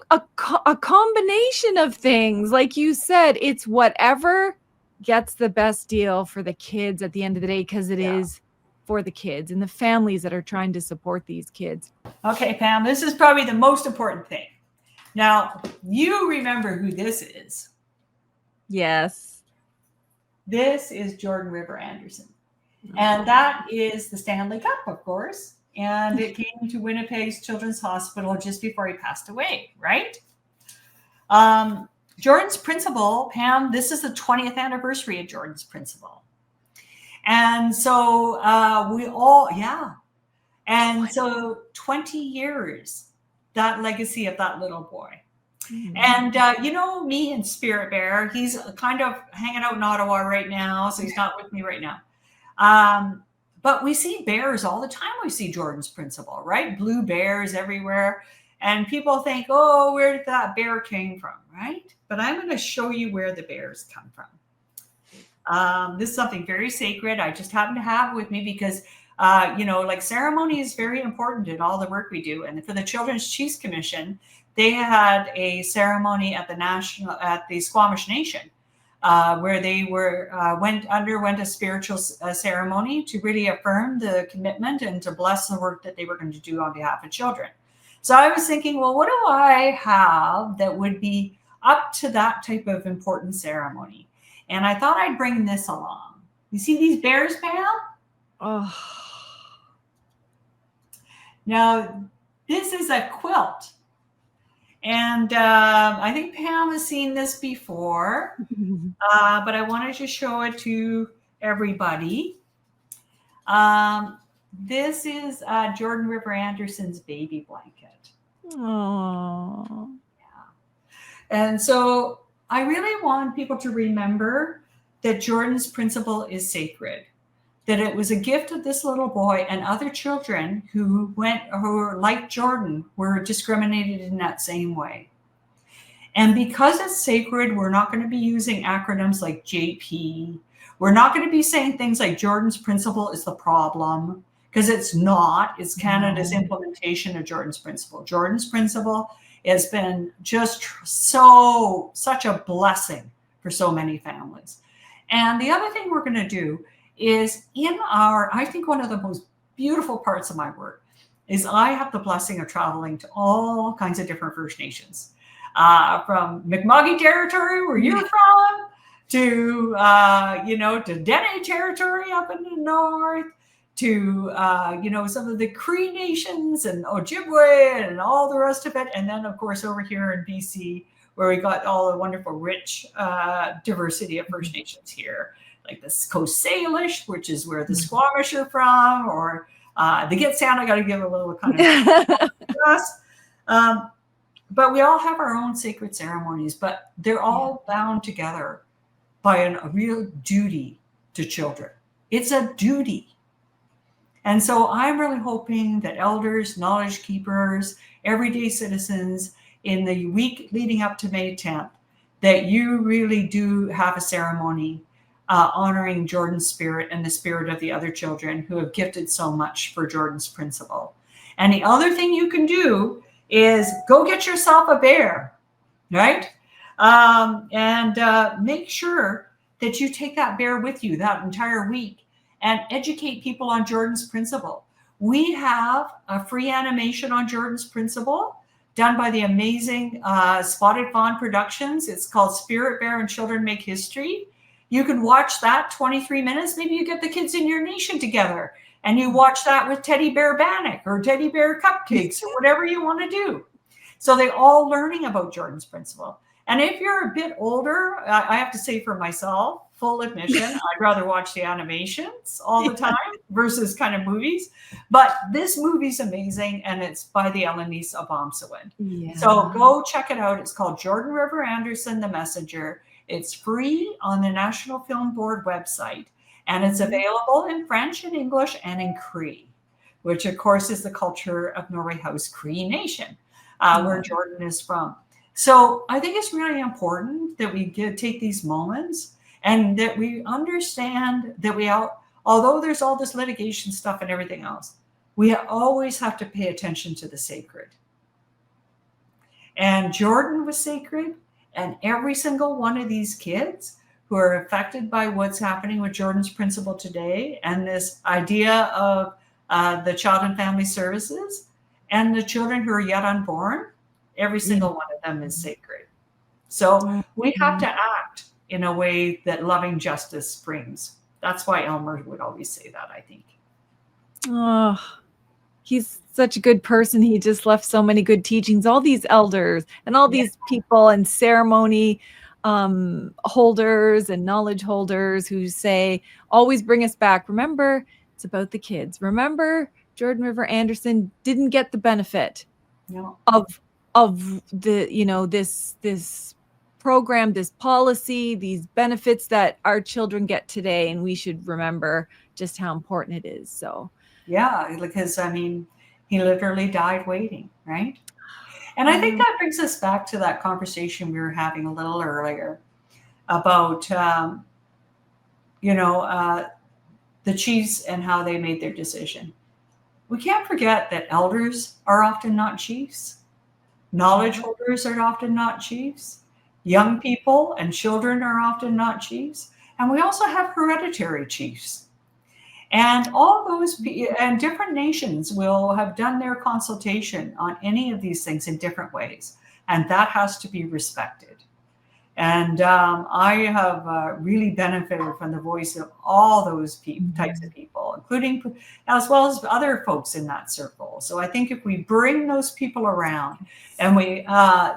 a combination of things. Like you said, it's whatever gets the best deal for the kids at the end of the day, because it is for the kids and the families that are trying to support these kids. Okay, Pam, this is probably the most important thing. Now, you remember who this is. Yes. This is Jordan River Anderson. And that is the Stanley Cup, of course. And it came to Winnipeg's Children's Hospital just before he passed away, right? Jordan's Principle, Pam, this is the 20th anniversary of Jordan's Principle. And so And so 20 years, that legacy of that little boy. Mm-hmm. And, me and Spirit Bear, he's kind of hanging out in Ottawa right now, so he's not with me right now. But we see bears all the time. We see Jordan's Principle, right? Blue bears everywhere. And people think, oh, where did that bear came from, right? But I'm going to show you where the bears come from. This is something very sacred. I just happen to have with me because, ceremony is very important in all the work we do. And for the Children's Chiefs Commission, they had a ceremony at the Squamish Nation. Where they underwent a spiritual ceremony to really affirm the commitment and to bless the work that they were going to do on behalf of children. So I was thinking, well, what do I have that would be up to that type of important ceremony? And I thought I'd bring this along. You see these bears, Pam? Oh. Now, this is a quilt. And I think Pam has seen this before, but I wanted to show it to everybody. This is Jordan River Anderson's baby blanket. Aww. Yeah. And so I really want people to remember that Jordan's Principle is sacred, that it was a gift of this little boy, and other children who were like Jordan were discriminated in that same way. And because it's sacred, we're not going to be using acronyms like JP. We're not going to be saying things like Jordan's Principle is the problem, because it's not. It's Canada's implementation of Jordan's Principle. Jordan's Principle has been just such a blessing for so many families. And the other thing we're going to do is I think one of the most beautiful parts of my work is I have the blessing of traveling to all kinds of different First Nations, from Mi'kmaq territory, where you're from, to, to Dene territory up in the north, to, some of the Cree nations and Ojibwe and all the rest of it. And then, of course, over here in BC, where we got all the wonderful, rich diversity of First Nations here, like the Coast Salish, which is where the Squamish are from, or the Gitxsan. I got to give a little kind of but we all have our own sacred ceremonies, but they're all bound together by a real duty to children. It's a duty. And so I'm really hoping that elders, knowledge keepers, everyday citizens in the week leading up to May 10th, that you really do have a ceremony honoring Jordan's spirit and the spirit of the other children who have gifted so much for Jordan's Principle. And the other thing you can do is go get yourself a bear, right? And make sure that you take that bear with you that entire week and educate people on Jordan's Principle. We have a free animation on Jordan's Principle done by the amazing Spotted Fawn Productions. It's called Spirit Bear and Children Make History. You can watch that 23 minutes. Maybe you get the kids in your nation together and you watch that with Teddy Bear Bannock or Teddy Bear Cupcakes or whatever you want to do. So they're all learning about Jordan's Principle. And if you're a bit older, I have to say for myself, full admission. I'd rather watch the animations all the time versus kind of movies. But this movie's amazing, and it's by the Elenise Obomsawin. Yeah. So go check it out. It's called Jordan River Anderson, The Messenger. It's free on the National Film Board website, and it's available in French and English and in Cree, which of course is the culture of Norway House Cree Nation, where Jordan is from. So I think it's really important that we take these moments and that we understand that although there's all this litigation stuff and everything else, we always have to pay attention to the sacred. And Jordan was sacred, and every single one of these kids who are affected by what's happening with Jordan's principle today and this idea of the Child and Family Services and the children who are yet unborn, every single one of them is sacred. So we have to act in a way that loving justice springs. That's why Elmer would always say that, I think. Oh, he's such a good person. He just left so many good teachings. All these elders and all these people and ceremony holders and knowledge holders who say, always bring us back. Remember, it's about the kids. Remember, Jordan River Anderson didn't get the benefit of the, this program, this policy, these benefits that our children get today. And we should remember just how important it is. So, yeah, because he literally died waiting, right? And I think that brings us back to that conversation we were having a little earlier about, the chiefs and how they made their decision. We can't forget that elders are often not chiefs. Knowledge holders are often not chiefs. Young people and children are often not chiefs. And we also have hereditary chiefs. And all those and different nations will have done their consultation on any of these things in different ways. And that has to be respected. And I have really benefited from the voice of all those types of people, including as well as other folks in that circle. So I think if we bring those people around and we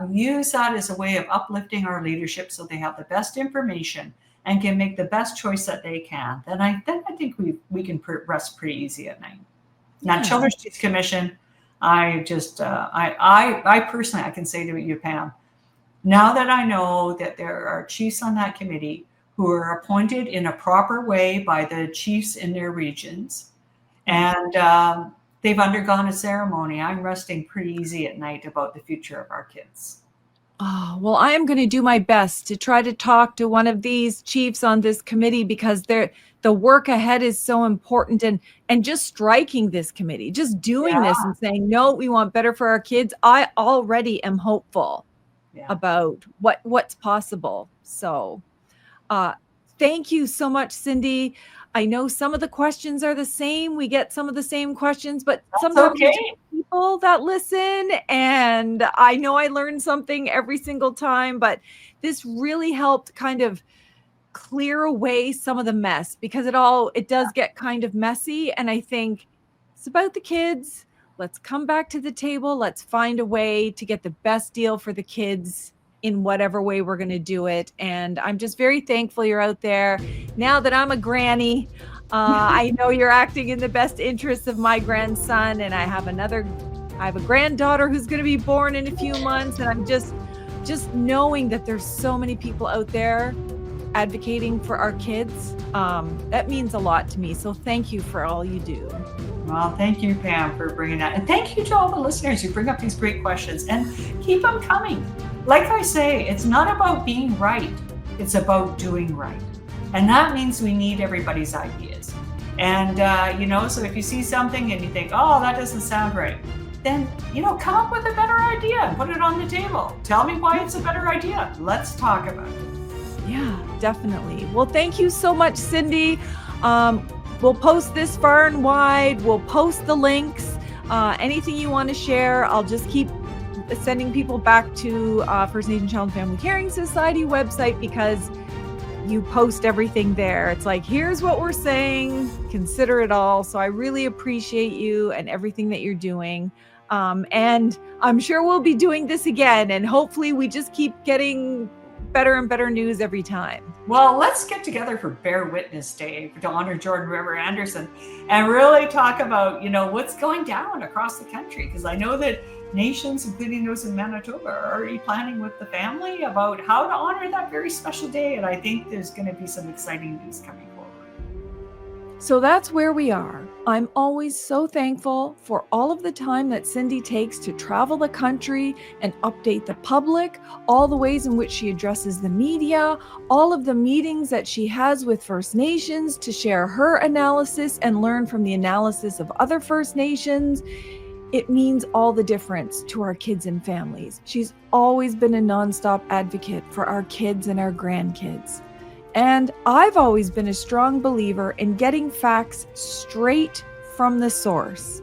use that as a way of uplifting our leadership so they have the best information and can make the best choice that they can, then I think we can rest pretty easy at night. Now, Children's Chiefs Commission, I personally, I can say to you, Pam, now that I know that there are chiefs on that committee who are appointed in a proper way by the chiefs in their regions, and they've undergone a ceremony, I'm resting pretty easy at night about the future of our kids. Oh, well, I am going to do my best to try to talk to one of these chiefs on this committee because the work ahead is so important, and just striking this committee, just doing this and saying, no, we want better for our kids. I already am hopeful about what's possible. So thank you so much, Cindy. I know some of the questions are the same. We get some of the same questions, but sometimes people that listen, and I know I learned something every single time, but this really helped kind of clear away some of the mess because it does get kind of messy. And I think it's about the kids. Let's come back to the table. Let's find a way to get the best deal for the kids in whatever way we're going to do it. And I'm just very thankful you're out there. Now that I'm a granny, I know you're acting in the best interests of my grandson. And I have a granddaughter who's going to be born in a few months. And I'm just knowing that there's so many people out there advocating for our kids. That means a lot to me. So thank you for all you do. Well, thank you, Pam, for bringing that. And thank you to all the listeners who bring up these great questions, and keep them coming. Like I say, it's not about being right. It's about doing right. And that means we need everybody's ideas. And, so if you see something and you think, oh, that doesn't sound right, then, come up with a better idea and put it on the table. Tell me why it's a better idea. Let's talk about it. Yeah, definitely. Well, thank you so much, Cindy. We'll post this far and wide. We'll post the links. Anything you want to share, I'll just keep sending people back to First Nation Child and Family Caring Society website because you post everything there. It's like, here's what we're saying. Consider it all. So I really appreciate you and everything that you're doing. And I'm sure we'll be doing this again. And hopefully we just keep getting better and better news every time. Well, let's get together for Bear Witness Day to honor Jordan River Anderson and really talk about, what's going down across the country. Because I know that nations, including those in Manitoba, are already planning with the family about how to honor that very special day. And I think there's going to be some exciting news coming forward. So that's where we are. I'm always so thankful for all of the time that Cindy takes to travel the country and update the public, all the ways in which she addresses the media, all of the meetings that she has with First Nations to share her analysis and learn from the analysis of other First Nations. It means all the difference to our kids and families. She's always been a nonstop advocate for our kids and our grandkids. And I've always been a strong believer in getting facts straight from the source.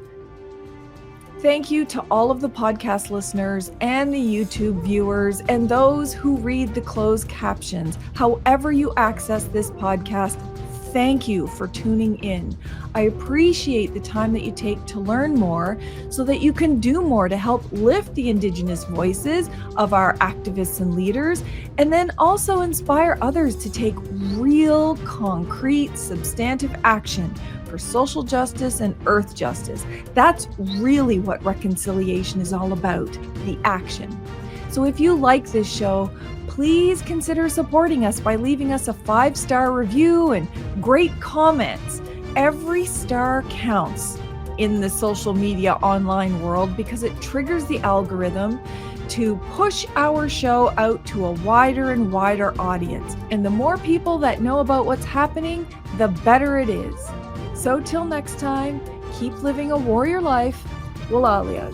Thank you to all of the podcast listeners and the YouTube viewers and those who read the closed captions. However you access this podcast, thank you for tuning in. I appreciate the time that you take to learn more so that you can do more to help lift the Indigenous voices of our activists and leaders, and then also inspire others to take real, concrete, substantive action for social justice and earth justice. That's really what reconciliation is all about, the action. So if you like this show, please consider supporting us by leaving us a 5-star review and great comments. Every star counts in the social media online world because it triggers the algorithm to push our show out to a wider and wider audience. And the more people that know about what's happening, the better it is. So till next time, keep living a warrior life. Walalia.